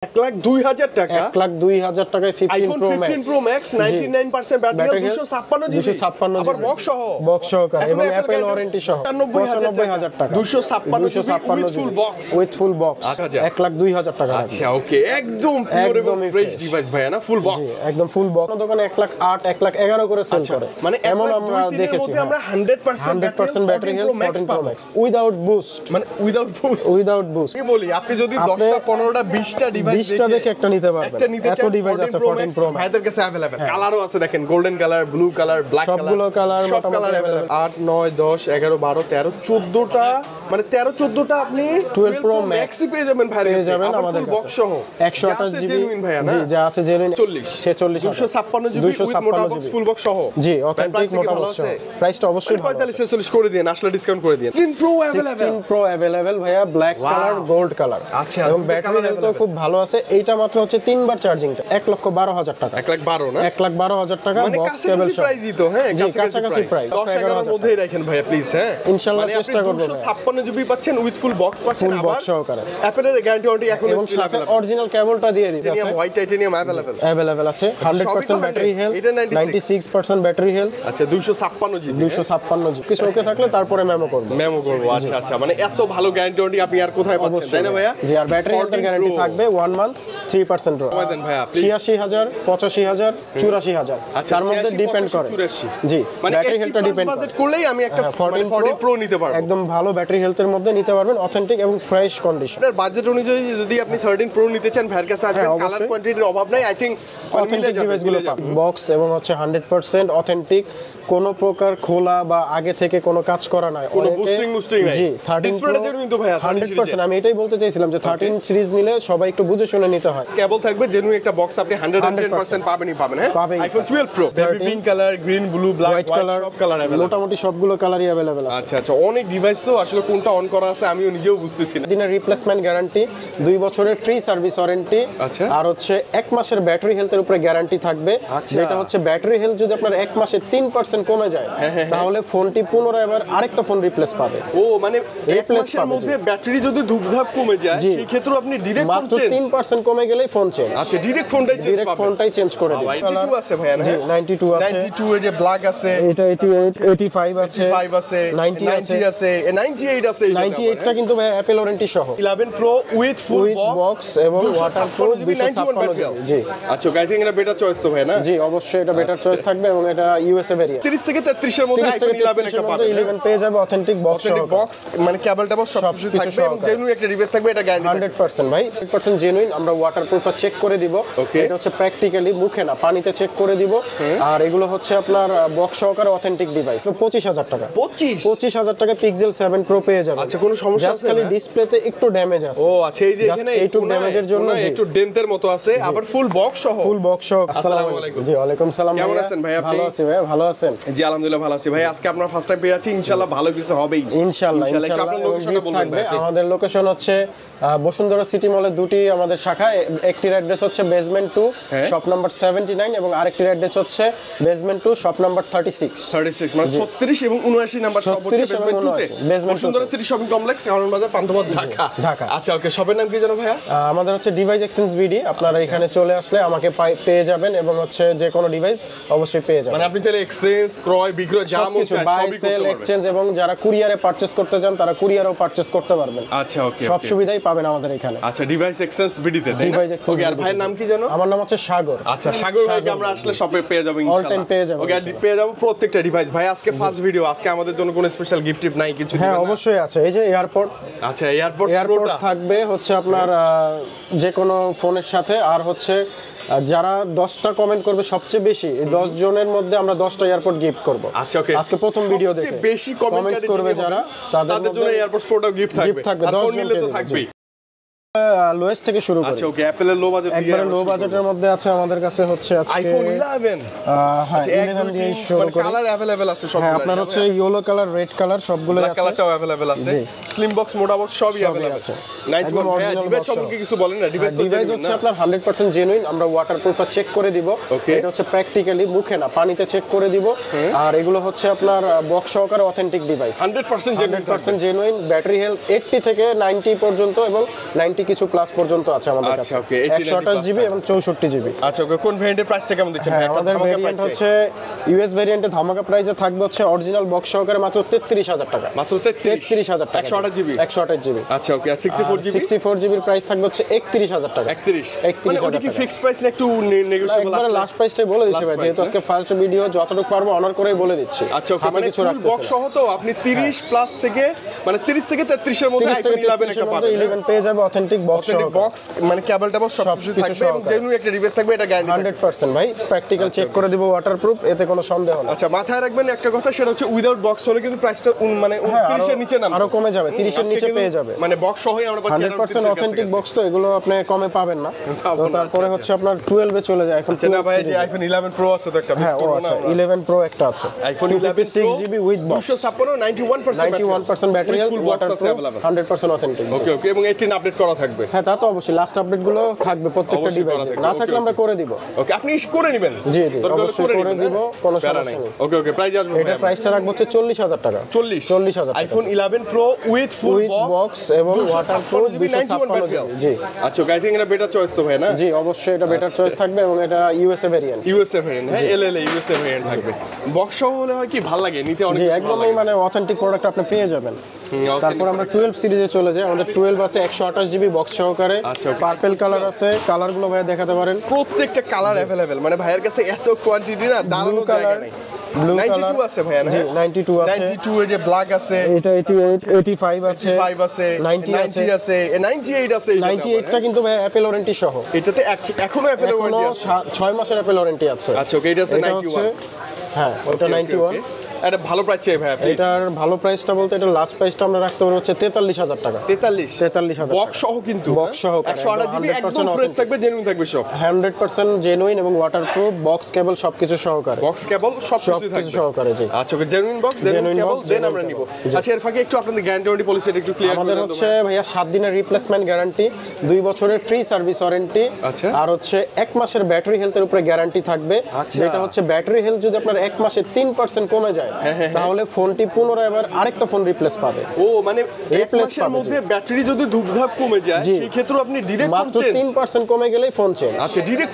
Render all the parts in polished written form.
1,02,000 টাকা 1,02,000 টাকায় 15 Pro Max 99% battery 256 আবার বক্স সহকারে এবং অ্যাপল ওয়ারেন্টি সহ 95,000 টাকা 256 উইথ ফুল বক্স 1,02,000 টাকা। আচ্ছা ওকে একদম পিওর এবং ফ্রেশ ডিভাইস ভাই না ফুল বক্স একদম ফুল বক্স। দোকানে 1,08,000 1,11,000 করে সেল করে মানে এমন আমরা দেখেছি আমরা 100% battery health 14 Pro Max without boost মানে উইদাউট বুস্ট কি বলি আপনি যদি 10টা 15টা 20টা ডিভাইস 20টা দেখে একটা নিতে পারবেন এত ডিভাইস আছে 14 Pro Max ভাইদের কাছে अवेलेबल কালারও আছে দেখেন golden colour blue colour black colour সবগুলো কালার সব কালার अवेलेबल 8 9 10 11 12 13 14টা মানে 13 14টা আপনি 12 Pro Max পেয়ে যাবেন ভাইয়ের কাছে যাবেন আমাদের কাছে বক্স সহ 128 জিবি ভাইয়া না জি যা আছে জেনুইন 46 256 জিবি মোটা বক্স ফুল বক্স সহ জি অথেন্টিক মোটা বক্স প্রাইসটা অবশ্যই 45 46 করে দিন আসলে ডিসকাউন্ট করে দিন 16 Pro अवेलेबल 16 Pro अवेलेबल ভাইয়া ব্ল্যাক কালার গোল্ড কালার আচ্ছা এবং ব্যাটারি হেলথ খুব ভালো আছে এইটা মাত্র হচ্ছে 3 বার চার্জিংটা 1,12,000 টাকা 1,12,000 না 1,12,000 টাকা মানে বক্স কেবল সহ প্রাইসই তো হ্যাঁ কাছাকাছি প্রাইস 10-11 মধ্যেই রাখেন ভাইয়া প্লিজ হ্যাঁ ইনশাআল্লাহ চেষ্টা করব 256 জিবি পাচ্ছেন উইথ ফুল বক্স পাচ্ছেন ফুল বক্স সহকারে অ্যাপলের গ্যারান্টি ওয়ারেন্টি এখন এবং সাথে অরিজিনাল কেবলটা দিয়ে দিয়েছে হোয়াইট টাইটানিয়াম अवेलेबल আছে 100% ব্যাটারি হেলথ 96% ব্যাটারি হেলথ আচ্ছা 256 জিবি 256 জিবি কিছু ওকে থাকলে তারপরে মেমো করব আচ্ছা আচ্ছা মানে এত ভালো গ্যারান্টি ওয়ারেন্টি আপনি আর কোথায় পাচ্ছেন তাই না ভাইয়া জি আর ব্যাটারি হেলথের গ্যারান্টি থাকবে 1 মান্থ 3% ড্র দেন ভাইয়া 86,000 85,000 84,000 তার মধ্যে ডিপেন্ড করে জি ব্যাটারি হেলথটা ডিপেন্ড করে বাজেট করলেই আমি একটা 14 প্রো নিতে পারবো একদম ভালো ব্যাটারি হেলথের মধ্যে নিতে পারবেন অথেন্টিক এবং ফ্রেশ কন্ডিশন আপনার বাজেট অনুযায়ী যদি আপনি 13 প্রো নিতে চান ভাইয়ের কাছে আসবেন কালার কোয়ান্টিটির অভাব নাই আই থিং অথেন্টিক ডিভাইসগুলো পাবেন বক্স এবং হচ্ছে 100% অথেন্টিক কোনো প্রকার খোলা বা আগে থেকে কোনো কাজ করা নাই কোনো বুস্টিং নাই জি 13 প্রো কিন্তু ভাইয়া 100% আমি এটাই বলতে চাইছিলাম যে 13 সিরিজ নিলে সবাই একটু বুঝে শুনে নিতে হয় কেবল থাকবে জেনুইন একটা বক্স আপনি 110% পাবেন হ্যাঁ iPhone 12 pro pink colour green blue black white সব কালার अवेलेबल মোটামুটি সবগুলো কালারই अवेलेबल আছে আচ্ছা আচ্ছা অনেক ডিভাইস তো আসলে কোনটা অন করা আছে আমিও নিজেও বুঝতেছি না দিনের রিপ্লেসমেন্ট গ্যারান্টি 2 বছরের ফ্রি সার্ভিস ওয়ারেন্টি আর হচ্ছে 1 মাসের ব্যাটারি হেলথের উপরে গ্যারান্টি থাকবে যেটা হচ্ছে ব্যাটারি হেলথ যদি আপনার 1 মাসে 3% কমে যায় তাহলে ফোনটি পুনরায় আবার আরেকটা ফোন রিপ্লেস পাবে ও মানে রিপ্লেসের মধ্যে ব্যাটারি যদি ধুপধাপ কমে যায় সেই ক্ষেত্রে আপনি ডাইরেক্ট ফোন চেঞ্জ মাত্র 3% কমে গেলেই ফোন চেঞ্জ আচ্ছা ডাইরেক্ট ফোনটাই চেঞ্জ করে দিবেন 92 আছে ভাইয়া না জি 92 আছে 92 এ যে ব্ল্যাক আছে এটা 88 85 আছে 85 আছে 90 আছে 98 আছে 98 টা কিন্তু ভাই অ্যাপল ওয়ারেন্টি সহ 11 প্রো উইথ ফুল বক্স এবং ওয়াটারপ্রুফ 256 জি আচ্ছা আই থিং এটা বেটার চয়েস তো ভাই না জি অবশ্যই এটা বেটার চয়েস থাকবে এবং এটা ইউএসএ ভেরিয়েন্ট 30 থেকে 33 এর মধ্যে আইফোন 11 একটা পাবেন 11 পেয়ে যাবে অথেন্টিক বক্স মানে কেবলটা সব কিছু থাকবে এবং জেনুইন একটা ডিভাইস থাকবে এটা গ্যারান্টি 100% ভাই 100% জেনুইন আমরা ওয়াটারপ্রুফটা চেক করে দিব এটা হচ্ছে প্র্যাকটিক্যালি মুখে না পানিতে চেক করে দিব আর এগুলো হচ্ছে আপনার বক্স সহকারে অথেন্টিক ডিভাইস 25,000 টাকা 25,000 টাকা পিক্সেল 7 প্রো পেয়ে যাবেন আচ্ছা কোনো সমস্যা আছে খালি ডিসপ্লেতে একটু ড্যামেজ আছে ও আচ্ছা এই যে এখানে একটু ড্যামেজের জন্য একটু ডেন্টের মতো আছে আবার ফুল বক্স সহ আসসালামু আলাইকুম জি ওয়ালাইকুম সালাম কেমন আছেন ভাই আপনি ভালো আছি ভাই ভালো আছেন জি আলহামদুলিল্লাহ ভালো আছি ভাই আজকে আপনার ফার্স্ট টাইম পেয়ে যাচ্ছি ইনশাআল্লাহ ভালো কিছু হবেই ইনশাআল্লাহ আপনার লোকেশনটা বলবেন ভাই আমাদের লোকেশন হচ্ছে বসুন্ধরা সিটি মলের দুটি আমাদের শাখা একটির অ্যাড্রেস হচ্ছে বেসমেন্ট 2 শপ নাম্বার 79 এবং আরেকটির অ্যাড্রেস হচ্ছে বেসমেন্ট 2 শপ নাম্বার 36 মানে 36 এবং 79 নাম্বার শপ হচ্ছে বেসমেন্ট 2 তে বসুন্ধরা সিটি শপিং কমপ্লেক্স কারণ বাজার পান্থপথ ঢাকা আচ্ছা ওকে শপের নাম কি জানো ভাইয়া আমাদের হচ্ছে ডিভাইস এক্সচেঞ্জ বিডি আপনারা এখানে চলে আসলে আমাকে পেয়ে যাবেন এবং হচ্ছে যে কোনো ডিভাইস অবশ্যই পেয়ে যাবেন মানে আপনি চাইলে এক্সচেঞ্জ ক্রয় বিক্রয় যা মন চায় বাই সেল এক্সচেঞ্জ এবং যারা কুরিয়ারে পারচেজ করতে চান তারা কুরিয়ারেও পারচেজ করতে পারবেন আচ্ছা ওকে সব সুবিধাই পাবেন আমাদের এখানে আচ্ছা ডিভাইস এক্সচেঞ্জ বিডিতে ডিভাইস এক্সচেঞ্জ ওকে আর ভাইয়ের নাম কি জানো আমার নাম হচ্ছে সাগর আচ্ছা সাগর ভাইকে আমরা আসলে শপে পেয়ে যাব ইনশাআল্লাহ অল টাইম পেয়ে যাব ওকে পেয়ে যাব প্রত্যেকটা ডিভাইস ভাই আজকে ফার্স্ট ভিডিও আজকে আমাদের জন্য কোনো স্পেশাল গিফট টিপ নাই কিছু দিবেন হ্যাঁ অবশ্যই আছে এই যে এয়ারপোর্ট আচ্ছা এয়ারপোর্ট থাকবে হচ্ছে আপনার যে কোনো ফোনের সাথে আর হচ্ছে যারা 10টা কমেন্ট করবে সবচেয়ে বেশি এই 10 জনের মধ্যে আমরা 10টা এয়ারপোর্ট গিফট করব আচ্ছা ওকে আজকে প্রথম ভিডিও দেখে সবচেয়ে বেশি কমেন্ট করবে যারা তাদের জন্য এয়ারপোর্ট প্রোডাক্ট গিফট থাকবে 10 নিলে তো থাকবেই লোয়েস্ট থেকে শুরু করি আচ্ছা ওকে অ্যাপলের লো বাজেট একবারে লো বাজেটের মধ্যে আছে আমাদের কাছে হচ্ছে আজকে আইফোন 11 হ্যাঁ 11 দিয়ে শুরু করি কালার अवेलेबल আছে সবগুলো হ্যাঁ আপনার হচ্ছে ইয়েলো কালার রেড কালার সবগুলোই আছে কালারটাও अवेलेबल আছে স্লিম বক্স মোটা বক্স সবই अवेलेबल আছে একদম অরিজিনাল ডিভাইস সম্পর্কে কিছু বলেন না ডিভাইস হচ্ছে আপনার 100% জেনুইন আমরা ওয়াটারপ্রুফটা চেক করে দিব এটা হচ্ছে প্র্যাকটিক্যালি মুখে না পানিতে চেক করে দিব আর এগুলো হচ্ছে আপনার বক্স সহকারে authentic device 100% genuine battery health 80 থেকে 90 পর্যন্ত এবং 190 কিছু প্লাস পর্যন্ত আছে আমাদের কাছে। আচ্ছা ওকে, 128 জিবি এবং 64 জিবি। আচ্ছা ওকে, কোন ভেরিয়েন্টের প্রাইসটা কেমন দিচ্ছেন ভাই? আমাদের ভেরিয়েন্ট হচ্ছে ইউএস ভেরিয়েন্টে ধামাকা প্রাইসে থাকবে হচ্ছে অরিজিনাল বক্স সহকারে মাত্র 33000 টাকা। মাত্র 33000 টাকা, 128 জিবি। 128 জিবি। আচ্ছা ওকে, আর 64 জিবির প্রাইস থাকবে হচ্ছে 31000 টাকা। 31 মানে ওটা কি ফিক্স প্রাইস না একটু নেগোশিয়েবল? একবারে লাস্ট প্রাইসটাই বলে দিচ্ছি ভাই, যেহেতু আজকে ফার্স্ট ভিডিও, যতটুকু পারবো অনার করেই বলে দিচ্ছি। আচ্ছা ওকে, মানে ফুল বক্স সহ তো আপনি 30 প্লাস থেকে মানে 30 থেকে 33 এর মধ্যে আইফোন 11 একটা পাবেন। 11 পেয়ে যাবে অথেন্টিক বক্স সহ, বক্স মানে কেবল টেবল সবকিছু থাকবে এবং জেনুইন একটা ডিভাইস থাকবে, এটা গ্যারান্টি 100% ভাই। প্র্যাকটিক্যাল চেক করে দিব, ওয়াটারপ্রুফ, এতে কোনো সন্দেহ নেই। আচ্ছা মাথায় রাখবেন একটা কথা, সেটা হচ্ছে উইদাউট বক্স হলে কিন্তু প্রাইসটা মানে 29 এর নিচে নামবে, আরো কমে যাবে, 30 এর নিচে পেয়ে যাবে। মানে বক্স সহই আমরা পাচ্ছি 100% অথেন্টিক বক্স, তো এগুলো আপনি কমে পাবেন না। তো তারপরে হচ্ছে আপনার 12 এ চলে যায় আইফোন। না ভাই, যে আইফোন 11 প্রো আছে তো একটা মিস করব না। 11 প্রো একটা আছে, iPhone 11 6 GB with box, 91% battery health, waterproof, 100% authentic. Okay okay, এবং 18 আপডেট করা থাকবে? হ্যাঁ তা তো অবশ্যই, লাস্ট আপডেট গুলো থাকবে প্রত্যেকটা ডিভাইসে, না থাকলে আমরা করে দিব। ওকে, আপনি করে নেবেন? জি জি, অবশ্যই করে দিব, কোনো সমস্যা নেই। ওকে ওকে, প্রাইস আসবে? এটা প্রাইসটা রাখবো হচ্ছে 40000 টাকা। 40000 iPhone 11 pro with full box এবং ওয়াটারপ্রুফ 256 জিবি। জি আচ্ছা ওকে, আই থিং এটা বেটার চয়েস তো ভাই না? জি অবশ্যই, এটা বেটার চয়েস থাকবে এবং এটা ইউএসএ ভেরিয়েন্ট। ইউএসএ ভেরিয়েন্ট, হ্যাঁ এলএলএ ইউএসএ ভেরিয়েন্ট থাকবে। বক্স সহ হলে হয় কি ভালো লাগে নিতে, অনেক জি একদমই মানে অথেন্টিক প্রোডাক্ট আপনি পেয়ে যাবেন। তারপর আমরা 12 সিরিজে চলে যাই। আমাদের 12 আছে 128 জিবি বক্স সহকারে, পার্পল কালার আছে। কালারগুলো ভাই দেখাতে পারেন? প্রত্যেকটা কালার अवेलेबल, মানে ভাইয়ের কাছে এত কোয়ান্টিটি না, দাঁড়ানোর জায়গা নাই। ব্লু 92 আছে ভাইয়া না? জি 92 আছে, 92 এ যে ব্ল্যাক আছে, এটা 88 85 আছে, 85 আছে, 90 আছে, 98 আছে। 98টা কিন্তু ভাই অ্যাপল ওয়ারেন্টি সহ, এটাতে এখনো অ্যাপল ওয়ারেন্টি আছে, 6 মাসের অ্যাপল ওয়ারেন্টি আছে। আচ্ছা ওকে, এটা আছে 91। হ্যাঁ ওটা 91। এটা ভালো প্রাইস চাই ভাই আপনি? এটার ভালো প্রাইসটা বলতে এটা লাস্ট প্রাইসটা আমরা রাখতে পারবো হচ্ছে 43000 টাকা। 43000 বক্স সহ, কিন্তু বক্স সহ 128 জিবি একদম ফ্রেশ থাকবে, জেনুইন থাকবে সব, 100% জেনুইন এবং ওয়াটারপ্রুফ, বক্স কেবল সবকিছু সহকারে, বক্স কেবল সবকিছু থাকবে সহকারে। জি আচ্ছা ওকে, জেনুইন বক্স জেনুইন কেবল দেন আমরা নিব। আচ্ছা এর ফাঁকে একটু আপনাদের গ্যারান্টি ওয়ারেন্টি পলিসিটা একটু ক্লিয়ার করে দেন। আমাদের হচ্ছে ভাইয়া 7 দিনের রিপ্লেসমেন্ট গ্যারান্টি, 2 বছরের ফ্রি সার্ভিস ওয়ারেন্টি, আচ্ছা আর হচ্ছে 1 মাসের ব্যাটারি হেলথের উপরে গ্যারান্টি থাকবে। যেটা হচ্ছে ব্যাটারি হেলথ যদি আপনার 1 মাসে 3% কমে যায়, তাহলে ফোনটি পুনরায় আবার আরেকটা ফোন রিপ্লেস পাবে। ও মানে রিপ্লেসের মধ্যে ব্যাটারি যদি ধুপধাপ কমে যায়, সেই ক্ষেত্রে আপনি ডাইরেক্ট ফোন চেঞ্জ, 3% কমে গেলেই ফোন চেঞ্জ। আচ্ছা ডাইরেক্ট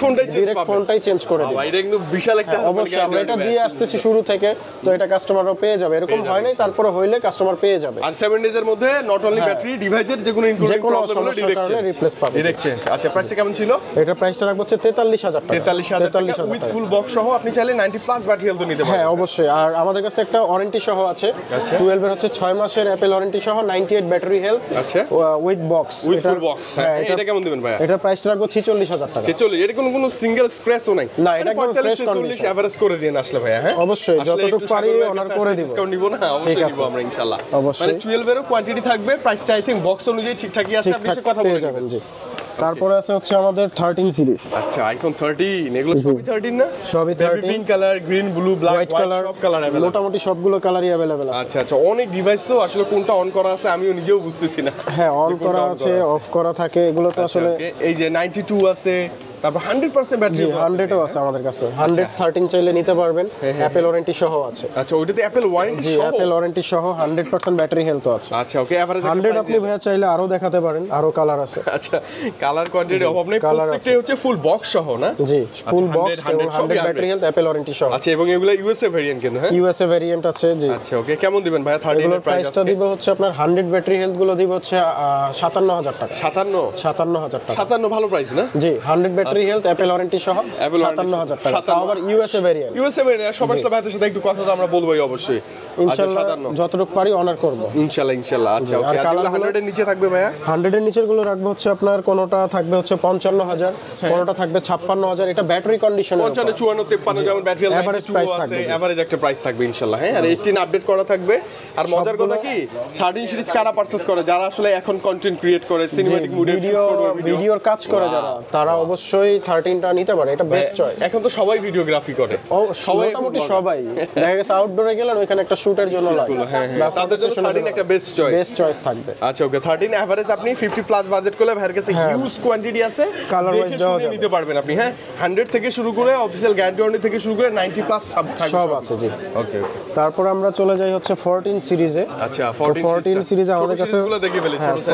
ফোনটাই চেঞ্জ করে দিবেন। ভাই এটা কিন্তু বিশাল একটা, অবশ্যই আমরা এটা দিয়ে আসতেছি শুরু থেকে, তো এটা কাস্টমারও পেয়ে যাবে। এরকম হয় নাই, তারপরে হইলে কাস্টমার পেয়ে যাবে। আর 7 ডেজ এর মধ্যে নট অনলি ব্যাটারি, ডিভাইসের যে কোনো ইনক্লুডিং প্রবলেম হলে ডাইরেক্ট রিপ্লেস পাবে, ডাইরেক্ট চেঞ্জ। আচ্ছা প্রাইস কেমন ছিল? এটা প্রাইসটা রাখবো হচ্ছে 43000 টাকা। 43000 উইথ ফুল বক্স সহ, আপনি চাইলে 90 প্লাস ব্যাটারি হেলথ নিতে পারেন। হ্যাঁ অবশ্যই, আর আমাদের কাছে একটা ওয়ারেন্টি সহ আছে। 12 এর হচ্ছে 6 মাসের অ্যাপল ওয়ারেন্টি সহ, 98 ব্যাটারি হেলথ, আচ্ছা with box. With full box, হ্যাঁ এটা কেমন দিবেন ভাই? এটা প্রাইসটা রাখবো 46000 টাকা। 46, এটা কোনো সিঙ্গেল স্ক্র্যাচও নাই? না, এটা একদম ফ্রেশ কন্ডিশন। এভারেজ করে দিন আসলে ভাই। হ্যাঁ অবশ্যই, যতটুকু পারি অনার করে দিব। ডিসকাউন্ট নিব না? অবশ্যই নিব আমরা ইনশাআল্লাহ। মানে 12 এরও কোয়ান্টিটি থাকবে, প্রাইসটা আই থিং বক্স অনুযায়ী ঠিকঠাকই আছে, আপনি এসে কথা বলে যাবেন। জি তারপরে আছে হচ্ছে আমাদের 13 সিরিজ। আচ্ছা আইফোন 13, এগুলো সবই 13 না? সবই 13, pink colour, green, blue, black, white সব কালার अवेलेबल, মোটামুটি সবগুলো কালারই अवेलेबल আছে। আচ্ছা আচ্ছা, অনেক ডিভাইস তো আসলে কোনটা অন করা আছে আমিও নিজেও বুঝতেছি না। হ্যাঁ অন করা আছে, অফ করা থাকে, এগুলো তো আসলে। এই যে 92 আছে, তারপর 100% ব্যাটারি, 100ও আছে আমাদের কাছে। 113 চাইলে নিতে পারবেন, অ্যাপল ওয়ারেন্টি সহ আছে। আচ্ছা ওইটাতে অ্যাপল ওয়ারেন্টি সহ? জি অ্যাপল ওয়ারেন্টি সহ, 100% ব্যাটারি হেলথ আছে। আচ্ছা ওকে, এভারেজ 100 আপনি ভাইয়া চাইলে আরো দেখাতে পারেন, আরো কালার আছে। আচ্ছা কালার কোয়ান্টিটি অভাব নেই, প্রত্যেকটাই হচ্ছে ফুল বক্স সহ না? জি ফুল বক্স এবং 100 ব্যাটারি হেলথ, অ্যাপল ওয়ারেন্টি সহ। আচ্ছা এবং এগুলো ইউএসএ ভেরিয়েন্ট কিন্তু? হ্যাঁ ইউএসএ ভেরিয়েন্ট আছে। জি আচ্ছা ওকে, কেমন দিবেন ভাইয়া 13 এর প্রাইসটা দিব হচ্ছে আপনার 100 ব্যাটারি হেলথ গুলো দিব হচ্ছে 57000 টাকা। 57000 টাকা? 57 ভালো প্রাইস না? জি 100 ব্যাটারি হেলথ, অ্যাপল ওয়ারেন্টি সহ 57000 টাকা। তাও আবার ইউএসএ ভেরিয়েন্ট। ইউএসএ ভেরিয়েন্ট, সবার সাথে ভাইদের সাথে একটু কথা তো আমরা বলবোই অবশ্যই ইনশাআল্লাহ, যতটুকু পারি অনার করব ইনশাআল্লাহ। আচ্ছা ওকে, আর 100 এর নিচে থাকবে ভাইয়া? 100 এর নিচের গুলো রাখবো হচ্ছে আপনার, কোনটা থাকবে হচ্ছে 55000, কোনটা থাকবে 56000। এটা ব্যাটারি কন্ডিশন, 55 54 53 যেমন ব্যাটারি এভারেজ প্রাইস থাকবে, এভারেজ একটা প্রাইস থাকবে ইনশাআল্লাহ। হ্যাঁ আর 18 আপডেট করা থাকবে। আর মজার কথা কি 13 সিরিজ কারা পারচেজ করে? যারা আসলে এখন কন্টেন্ট ক্রিয়েট করে, সিনেম্যাটিক মুডে ভিডিওর কাজ করে যারা, তারা অবশ্যই 13টা নিতে পারে, এটা বেস্ট চয়েস। এখন তো সবাই ভিডিওগ্রাফি করে, সবাই মোটামুটি সবাই। দেখা গেছে আউটডোরে গেলেন, ওইখানে একটা শুটের জন্য লাগে তাদের জন্য 13 একটা বেস্ট চয়েস থাকবে। আচ্ছা ওকে 13 এভারেজ আপনি 50 প্লাস বাজেট করলে ভাইয়ের কাছে হিউজ কোয়ান্টিটি আছে, কালার ওয়াইজ দেওয়া যাবে, নিতে পারবেন আপনি। হ্যাঁ 100 থেকে শুরু করে অফিশিয়াল গ্যারান্টি ওয়ারেন্টি থেকে শুরু করে 90 প্লাস সব আছে জি। ওকে তারপর আমরা চলে যাই হচ্ছে 14 সিরিজে। আচ্ছা 14 সিরিজে আমাদের কাছে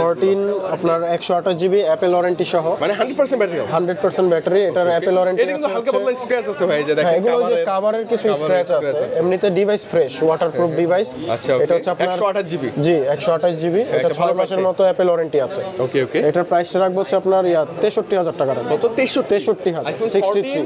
14 আপনার 128 জিবি অ্যাপল ওয়ারেন্টি সহ, মানে 100% ব্যাটারি 100% ব্যাটারি। এটার অ্যাপল ওয়ারেন্টি এটা কিন্তু হালকা পাতলা স্ক্র্যাচ আছে ভাই, যে দেখেন এগুলো যে কভারের কিছু স্ক্র্যাচ আছে, এমনিতে ডিভাইস ফ্রেশ ওয়াটারপ্রুফ ডিভাইস। আচ্ছা এটা হচ্ছে আপনার 128 জিবি জি 128 জিবি, এটা 6 মাসের মতো অ্যাপল ওয়ারেন্টি আছে। ওকে ওকে এটার প্রাইসটা রাখবো হচ্ছে আপনার 63000 টাকা রাখবো। কত 63000 63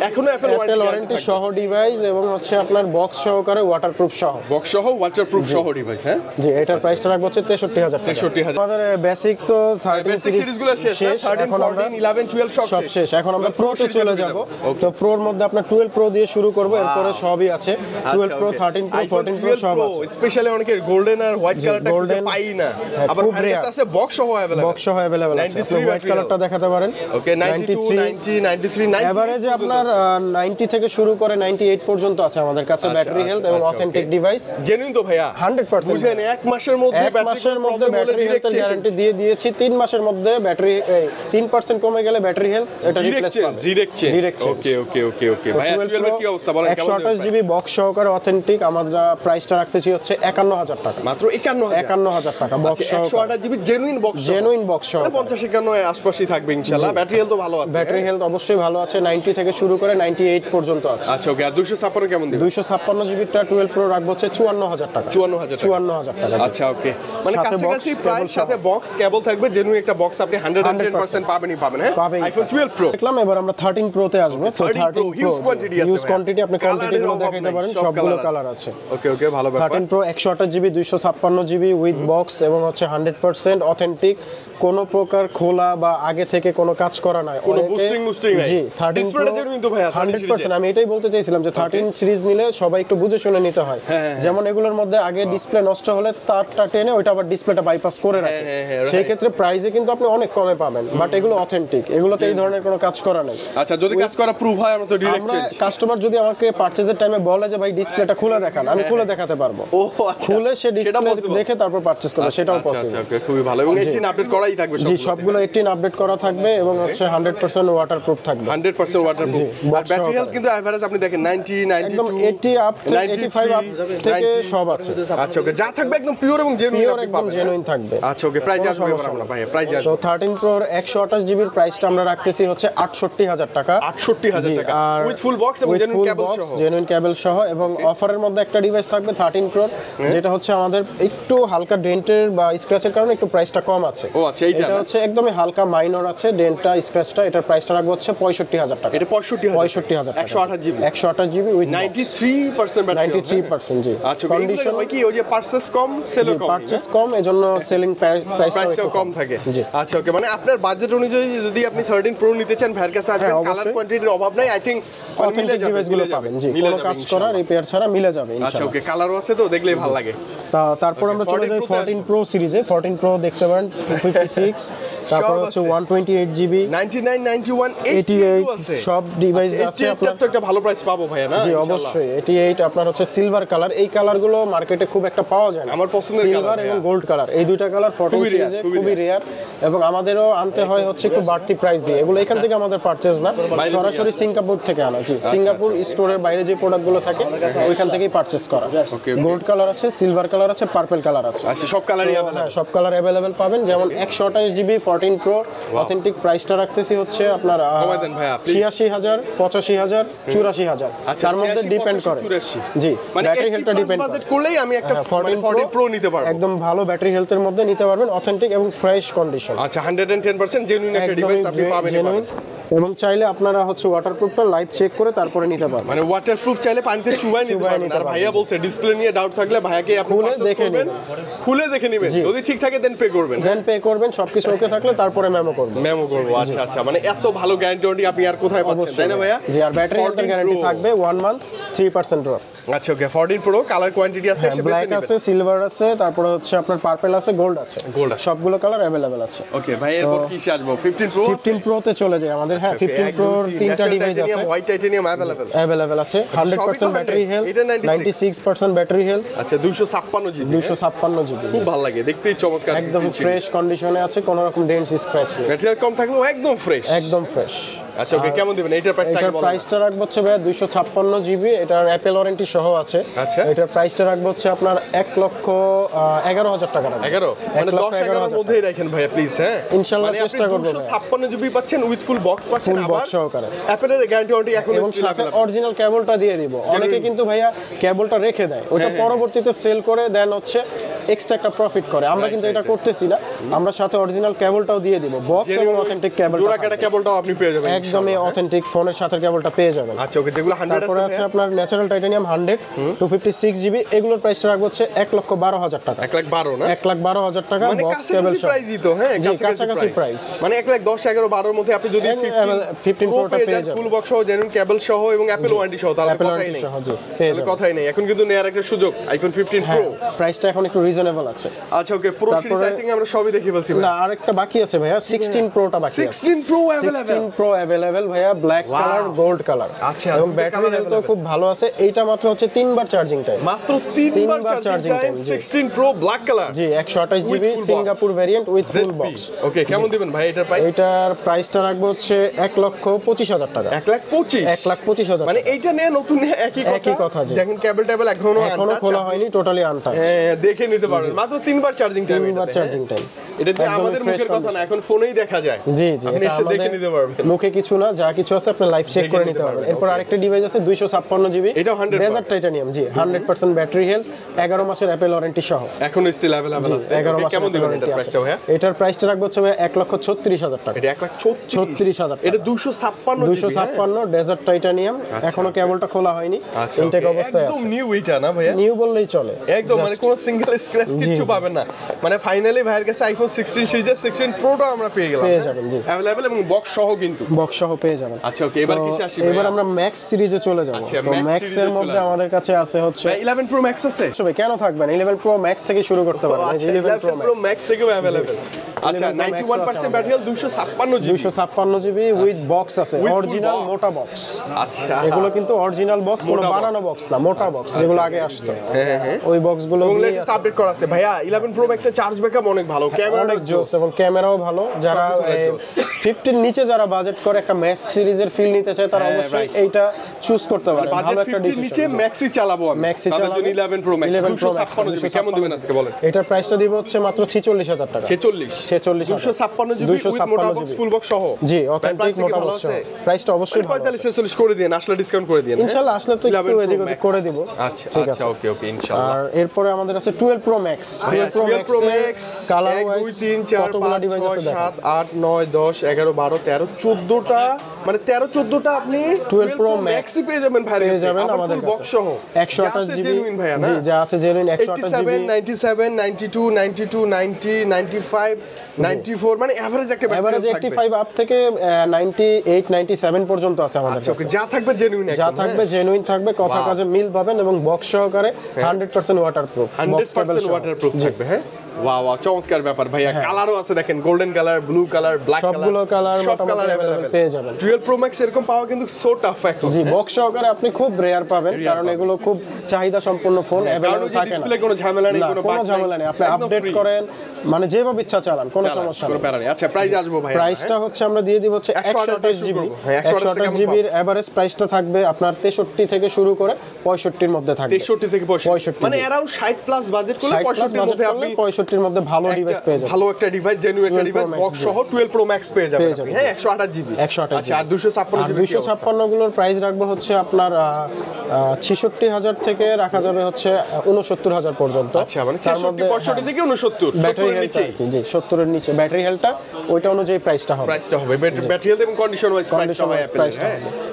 এখনো অ্যাপল ওয়ারেন্টি সহ ডিভাইস এবং হচ্ছে আপনার বক্স সহকারে ওয়াটারপ্রুফ সহ, বক্স সহ ওয়াটারপ্রুফ সহ ডিভাইস। হ্যাঁ জি এটার প্রাইসটা রাখবো হচ্ছে 63000 টাকা। 63000 আমাদের বেসিক তো 13 সিরিজগুলো শেষ, এখন আমরা 11 12 সব শেষ। এখন আমরা প্রোতে চলে যাব। তো প্রোর মধ্যে আপনার 12 প্রো দিয়ে শুরু করব, এরপরে সবই আছে 12 প্রো 13 প্রো 14 প্রো সব আছে। স্পেশালি অনেকে গোল্ডেন আর হোয়াইট কালারটা খুঁজে পাই না, আবার ভাইয়ের কাছে আছে বক্স সহ अवेलेबल, বক্স সহ अवेलेबल আছে। আপনি হোয়াইট কালারটা দেখাতে পারেন। ওকে 92 90 93 90 এভারেজে আপনার 90 থেকে শুরু করে 98 পর্যন্ত আছে আমাদের কাছে ব্যাটারি হেলথ এবং অথেন্টিক ডিভাইস। জেনুইন তো ভাইয়া 100% বুঝেন, এক মাসের মধ্যে ব্যাটারি হেলথের গ্যারান্টি দিয়ে দিয়েছি। 3 মাসের মধ্যে ব্যাটারি 3% কমে গেলে ব্যাটারি হেলথ এটা রিপ্লেস পাবে ডাইরেক্ট চেঞ্জ। ওকে ওকে ওকে ওকে ভাইয়া 12 এর কি অবস্থা বলেন? 128 জিবি বক্স সহকারে অথেন্টিক আমরা প্রাইসটা রাখতেছি হচ্ছে 51000 টাকা, মাত্র 51000 টাকা বক্স সহ 128 জিবি জেনুইন বক্স সহ 50 51 আশপাশই থাকবে ইনশাআল্লাহ। ব্যাটারি হেলথ তো ভালো আছে, ব্যাটারি হেলথ অবশ্যই ভালো আছে, 90 থেকে শুরু করে 98 পর্যন্ত আছে। আচ্ছা ওকে আর 256 কেমন দিবেন? 256 জিবিটা 12 প্রো রাখবো হচ্ছে 54000 টাকা। 54000 টাকা। আচ্ছা ওকে মানে কাছাকাছি প্রাইস সাথে বক্স কেবল থাকবে, জেনুইন একটা বক্স আপনি 110% পাবেনই পাবেন। হ্যাঁ আইফোন 12 প্রো দেখলাম। এবার আমরা 13 প্রোতে আসবো। 13 প্রো হিউজ কোয়ান্টিটি আছে, হিউজ কোয়ান্টিটি, আপনি কোয়ান্টিটিগুলো দেখাইতে পারেন, সবগুলো কালার আছে। ওকে ওকে ভালো ব্যাপার। 13 pro 128 GB 256 GB with box এবং হচ্ছে 100% অথেন্টিক, কোনো প্রকার খোলা বা আগে থেকে কোনো কাজ করা নাই, কোনো বুস্টিং নাই। জি 13 প্রো কিন্তু ভাই 100%। আমি এটাই বলতে চাইছিলাম যে 13 সিরিজ নিলে সবাই একটু বুঝে শুনে নিতে হয়। যেমন এগুলোর মধ্যে আগে ডিসপ্লে নষ্ট হলে তারটা টেনে ওইটা আবার ডিসপ্লেটা বাইপাস করে রাখে, সেই ক্ষেত্রে প্রাইসে কিন্তু আপনি অনেক কমে পাবেন। বাট এগুলো অথেন্টিক, এগুলোতে এই ধরনের কোনো কাজ করা নেই। আচ্ছা যদি কাজ করা প্রুফ হয় আমরা তো ডাইরেক্ট চেঞ্জ। কাস্টমার যদি আমাকে পারচেজের টাইমে বলে যে ভাই ডিসপ্লেটা খুলে দেখান, আমি খুলে দেখাতে পারবো। ও আচ্ছা খুলে সে ডিসপ্লে দেখে তারপর পারচেজ করবে, সেটাও পসিবল। আচ্ছা ওকে খুবই ভালো। এবং 18 আপডেট করাই থাকবে জি সবগুলো 18 আপডেট করা থাকবে এবং হচ্ছে 100% ওয়াটারপ্রুফ থাকবে। 100% ওয়াটারপ্রুফ। আর ব্যাটারি হেলথ কিন্তু এভারেজ আপনি দেখেন 90 92 একদম 80 আপ থেকে 85 আপ থেকে সব আছে। আচ্ছা ওকে যা থাকবে একদম পিওর এবং জেনুইন আপনি একদম পাবেন। জেনুইন থাকবে। আচ্ছা ওকে প্রাইস আসবে এবার আমরা ভাই প্রাইস আসবে। তো 13 প্রোর 128 জিবির প্রাইসটা আমরা রাখতেছি হচ্ছে 68000 টাকা। 68000 টাকা উইথ ফুল বক্স এবং জেনুইন কেবল সহ। জেনুইন কেবল সহ এবং অফারের মধ্যে একটা ডিভাইস থাকবে 13 প্রোর, যেটা হচ্ছে আমাদের একটু হালকা ডেন্টের বা স্ক্র্যাচের কারণে একটু প্রাইসটা কম আছে। ও আচ্ছা এটা হচ্ছে একদমই হালকা মাইনর আছে ডেন্টটা স্ক্র্যাচটা, এটার প্রাইসটা রাখবো হচ্ছে 65000 টাকা। এটা 65000 টাকা। 128 জিবি 128 জিবি উইথ 93% ব্যাটারি 93% জি। আচ্ছা কন্ডিশন হয় কি ওই যে পারচেজ কম সেলও কম, পারচেজ কম এজন্য সেলিং প্রাইসটাও কম থাকে। আচ্ছা ওকে মানে আপনার বাজেট অনুযায়ী যদি আপনি 13 প্রো নিতে চান ভাইয়ের কাছে আসবেন, কালার কোয়ান্টিটির অভাব নাই। আই থিং অথেন্টিক ডিভাইসগুলো পাবেন জি, কোনো কাজ করা রিপেয়ার ছাড়া মিলে যাবে ইনশাআল্লাহ। আচ্ছা ওকে কালারও আছে তো দেখলেই ভালো লাগে। তারপর আমরা চলে যাই 14 প্রো সিরিজে। 14 প্রো দেখতে পারেন 256, তারপর হচ্ছে 128 জিবি 99 91 88 আছে, সব ডিভাইস আছে। আপনার তো একটা ভালো প্রাইস পাবো ভাইয়া না? জি অবশ্যই 88 আপনার হচ্ছে সিলভার কালার, এই কালারগুলো মার্কেটে খুব একটা পাওয়া যায় না। আমার পছন্দের সিলভার এবং গোল্ড কালার, এই দুইটা কালার 14 সিরিজে খুবই রেয়ার এবং আমাদেরও আনতে হয় হচ্ছে একটু বাড়তি প্রাইস দিয়ে। এগুলো এখান থেকে আমাদের পারচেজ না, সরাসরি সিঙ্গাপুর থেকে আনা। জি সিঙ্গাপুর স্টোরের বাইরে যে প্রোডাক্টগুলো থাকে ওইখান থেকেই পারচেজ করা। গোল্ড কালার আছে, সিলভার কালার আছে, পার্পল কালার আছে। আচ্ছা সব কালারই अवेलेबल? হ্যাঁ সব কালার अवेलेबल পাবেন। যেমন 128 জিবি 14 প্রো অথেন্টিক প্রাইসটা রাখতেছি হচ্ছে আপনার 86000 85000 84000, তার মধ্যে ডিপেন্ড করে। জি ব্যাটারি হেলথটা ডিপেন্ড করে। বাজেট করলেই আমি একটা 14 প্রো নিতে পারবো, একদম ভালো ব্যাটারি হেলথের মধ্যে নিতে পারবেন, অথেন্টিক এবং ফ্রেশ কন্ডিশন। আচ্ছা 110% জেনুইন একটা ডিভাইস আপনি পাবেন। এবং চাইলে আপনারা হচ্ছে ওয়াটারপ্রুফটা লাইভ চেক করে তারপরে নিতে পারবেন। মানে ওয়াটারপ্রুফ চাইলে পানিতে চুবাই নিতে পারবেন। আর ভাইয়া বলছে ডিসপ্লে নিয়ে ডাউট থাকলে ভাইয়াকে আপনি খুলে দেখে নেবেন, যদি ঠিক থাকে দেন পে করবেন। সবকিছু ওকে থাকলে তারপরে মেমো করব। আচ্ছা আচ্ছা মানে এত ভালো গ্যারান্টি ওয়ারেন্টি আপনি আর কোথায় পাচ্ছেন তাই না ভাইয়া? জি আর ব্যাটারি হেলথের গ্যারান্টি থাকবে 1 মান্থ 3% ড্রপ। আচ্ছা ওকে 14 প্রো কালার কোয়ান্টিটি আছে, ব্ল্যাক আছে, সিলভার আছে, তারপরে হচ্ছে আপনার পার্পল আছে, গোল্ড আছে, সবগুলো কালার अवेलेबल আছে। ওকে ভাই এরপর কি আসবে? 15 প্রো 15 প্রোতে চলে যায় আমাদের। হ্যাঁ 15 Pro এর 3টা ডিভাইস আছে, হোয়াইট টাইটানিয়াম अवेलेबल আছে, 100% ব্যাটারি হেলথ, 96% ব্যাটারি হেলথ। আচ্ছা 256 জিবি, 256 জিবি, খুব ভালো লাগে দেখতেই, চমৎকার, একদম ফ্রেশ কন্ডিশনে আছে, কোনো রকম ডেন্ট স্ক্র্যাচ নেই, ম্যাটেরিয়াল কম থাকলেও একদম ফ্রেশ, একদম ফ্রেশ। আচ্ছা ওকে, কেমন দিবেন এটার প্রাইসটা? এটার প্রাইসটা রাখবো হচ্ছে ভাই 256 জিবি, এটার অ্যাপেল ওয়ারেন্টি সহ আছে। আচ্ছা এটার প্রাইসটা রাখবো হচ্ছে আপনার 1,11,000 টাকা রাখবো। 11 মানে 10-11 এর মধ্যেই রাখেন ভাইয়া প্লিজ। হ্যাঁ ইনশাআল্লাহ চেষ্টা করব। 256 জিবি পাচ্ছেন উইথ ফুল বক্স পাচ্ছেন, ফুল বক্স সহকারে, অ্যাপেলের গ্যারান্টি ওয়ারেন্টি এখন এবং সাথে অরিজিনাল কেবলটা দিয়ে দিব। অনেকে কিন্তু ভাইয়া কেবলটা রেখে দেয়, ওটা পরবর্তীতে সেল করে দেন হচ্ছে এক্সট্রা একটা প্রফিট করে। আমরা কিন্তু এটা করতেছি না, আমরা সাথে অরিজিনাল কেবলটাও দিয়ে দিব, বক্স এবং অথেন্টিক কেবল, জোড়া কাটা কেবলটাও আপনি পেয়ে যাবেন, একদমই অথেন্টিক ফোনের সাথে কেবলটা পেয়ে যাবেন। আচ্ছা ওকে, যেগুলো 100 তারপরে আছে আপনার ন্যাচারাল টাইটানিয়াম 100 256 জিবি, এগুলোর প্রাইসটা রাখবো হচ্ছে 1,12,000 টাকা। 1,12,000 না? 1,12,000 টাকা বক্স কেবল সহ। প্রাইসই তো, হ্যাঁ কাছাকাছি প্রাইস, মানে 1,10,11,12 এর মধ্যে আপনি যদি 15 প্রোটা পেয়ে যাবেন, ফুল বক্স সহ, জেনুইন কেবল সহ এবং অ্যাপল ওয়ারেন্টি সহ, তাহলে কথাই নেই, তাহলে কথাই নেই। এখন কিন্তু নেয়ার একটা সুযোগ আইফোন 15 প্রো, প্রাইসটা এখন একটু রিজনেবল আছে। আচ্ছা ওকে, প্রো সিরিজ আই থিং আমরা সবই দেখে ফেলছি। না আরেকটা বাকি আছে ভাইয়া, 16 প্রোটা বাকি আছে। 16 প্রো अवेलेबल, 16 প্রো अवेलेबल ভাইয়া, ব্ল্যাক কালার, গোল্ড কালার। আচ্ছা, এবং ব্যাটারি হেলথ খুব ভালো আছে। এইটা মাত্র হচ্ছে 3 বার চার্জিং টাইম, মাত্র 3 বার charging time. 16 pro black colour, জি 128 GB Singapore variant with full box. Okay, কেমন দিবেন ভাই এটার প্রাইস? এটার প্রাইসটা রাখবো হচ্ছে 1,25,000 টাকা। 1,25,000 মানে এইটা নিয়ে নতুন একই কথা, যে দেখেন কেবল টেবল এখনো খোলা হয়নি, টোটালি আনটাচ, দেখে নিতে পারবেন। মাত্র 3 বার চার্জিং টাইম, 3 বার চার্জিং টাইম। এটা তো আমাদের মুখের কথা না, এখন ফোনেই দেখা যায়। জি জি, আপনি এসে দেখে নিতে পারবেন, মুখে কিছু না, যা কিছু আছে আপনি লাইভ চেক করে নিতে পারবেন। এরপর আরেকটা ডিভাইস আছে 256 জিবি, এটা 100 ডেজার্ট টাইটানিয়াম, জি 100% ব্যাটারি হেলথ, 11 মাসের অ্যাপল ওয়ারেন্টি সহ, এখন স্টিল अवेलेबल আছে। 11 মাসের কেমন দিবেন এটার প্রাইসটা ভাইয়া? এটার প্রাইসটা রাখবো হচ্ছে 1,36,000 টাকা। এটা 1,36,000, এটা 256 ডেজার্ট টাইটানিয়াম, এখনো কেবলটা খোলা হয়নি, ইনটেক অবস্থায় আছে। একদম নিউ এটা না ভাইয়া? নিউ বললেই চলে, একদম, মানে কোনো সিঙ্গেল স্ক্র্যাচ কিছু পাবেন না। মানে ফাইনালি ভাইয়ের কাছে আইফোন 16 সিরিজের 16 প্রোটা আমরা পেয়ে গেলাম, পেয়ে যাবেন জি अवेलेबल, এবং বক্স সহ কিন্তু, বক্স সহ পেয়ে যাবেন। আচ্ছা ওকে, এবার কিসে আসি? এবার আমরা ম্যাক্স সিরিজে চলে যাব। তো ম্যাক্স এর মধ্যে আমাদের কাছে আছে হচ্ছে 11 প্রো ম্যাক্স আছে। সবাই কেন থাকবেন, 11 প্রো ম্যাক্স থেকে শুরু করতে পারেন। 11 প্রো ম্যাক্স থেকেও अवेलेबल। আচ্ছা 91% battery health, 256 GB with box আছে, অরিজিনাল মোটা বক্স। আচ্ছা, এগুলো কিন্তু অরিজিনাল বক্স, কোনো বানানো বক্স না, মোটা বক্স যেগুলো আগে আসতো, ওই বক্সগুলো দিয়ে লেটেস্ট আপডেট করা আছে ভাইয়া। 11 প্রো ম্যাক্স এর চার্জ ব্যাকআপ অনেক ভালো, ক্যামেরা অনেক জোস, এবং ক্যামেরাও ভালো। যারা 50 নিচে যারা বাজেট করে একটা ম্যাক্স সিরিজের ফিল নিতে চায়, তারা অবশ্যই এইটা চুজ করতে পারে। ভালো একটা ডিসিশন। নিচে ম্যাক্সই চালাবো আমি, ম্যাক্সই চালাবো। 11 প্রো ম্যাক্স 256 জিবি কেমন দিবেন আজকে বলেন? এটার প্রাইসটা দিব হচ্ছে মাত্র 46,000 টাকা। 46 256 জিবি উইথ মোটা বক্স, ফুল বক্স সহ, জি অথেন্টিক মোটা বক্স। প্রাইসটা অবশ্যই 45-46 করে দিন, আসলে ডিসকাউন্ট করে দিন ইনশাআল্লাহ। আসলে তো একটু এদিক ওদিক করে দিব। আচ্ছা আচ্ছা, ওকে ওকে ইনশাআল্লাহ। আর এরপরে আমাদের আছে 12 pro max. 12 pro max colour wise 1 2 3 4 5 6 7 8 9 10 11 12 13 14টা, মানে 13 14টা আপনি 12 প্রো ম্যাক্স পেয়ে যাবেন ভাই, পেয়ে যাবেন আমাদের বক্স সহ 128 জিবি জেনুইন ভাই না? জি যা আছে জেনুইন 128 জিবি 97 92 92 90 95 94, মানে এভারেজ একটা ব্যাটারি এভারেজ 85 আপ থেকে 98 97 পর্যন্ত আছে আমাদের কাছে। ওকে, যা থাকবে জেনুইন, যা থাকবে জেনুইন থাকবে, কথা কাজে মিল পাবেন, এবং বক্স সহকারে 100% ওয়াটারপ্রুফ, 100% ওয়াটারপ্রুফ থাকবে। হ্যাঁ ওয়াও ওয়াও, চমৎকার ব্যাপার ভাইয়া। কালারও আছে দেখেন, golden colour, blue colour, black colour, সবগুলো কালার সব কালার अवेलेबल পেয়ে যাবেন। 12 প্রো ম্যাক্স এরকম পাওয়া কিন্তু সো টাফ এখন। জি বক্স সহকারে আপনি খুব রেয়ার পাবেন, কারণ এগুলো খুব চাহিদা সম্পন্ন ফোন, अवेलेबल থাকে না। ডিসপ্লে কোনো ঝামেলা নেই, কোনো ঝামেলা নেই, আপনি আপডেট করেন, মানে যেভাবে ইচ্ছা চালান, কোনো সমস্যা নেই। আচ্ছা প্রাইস আসবো ভাই, প্রাইসটা হচ্ছে আমরা দিয়ে দিব হচ্ছে 128 জিবি। 128 জিবির এভারেজ প্রাইসটা থাকবে আপনার 63 থেকে শুরু করে 65 এর মধ্যে থাকবে। 63 থেকে 65, মানে अराउंड 60 প্লাস বাজেট করলে 65 এর মধ্যে আপনি 65 এর মধ্যে ভালো ডিভাইস পেয়ে যাবেন। ভালো একটা ডিভাইস, জেনুইন একটা ডিভাইস, বক্স সহ 12 প্রো ম্যাক্স পেয়ে যাবেন। হ্যাঁ 128 জিবি। আচ্ছা আর 256 জিবি। 256 গুলোর প্রাইস রাখবো হচ্ছে আপনার 66000 থেকে রাখা যাবে হচ্ছে 69000 পর্যন্ত। আচ্ছা মানে 66 65 থেকে 69 ব্যাটারি হেলথ, জি 70 এর নিচে ব্যাটারি হেলথটা, ওইটা অনুযায়ী প্রাইসটা হবে। ব্যাটারি হেলথ এবং কন্ডিশন ওয়াইজ প্রাইসটা হবে প্রাইসটা।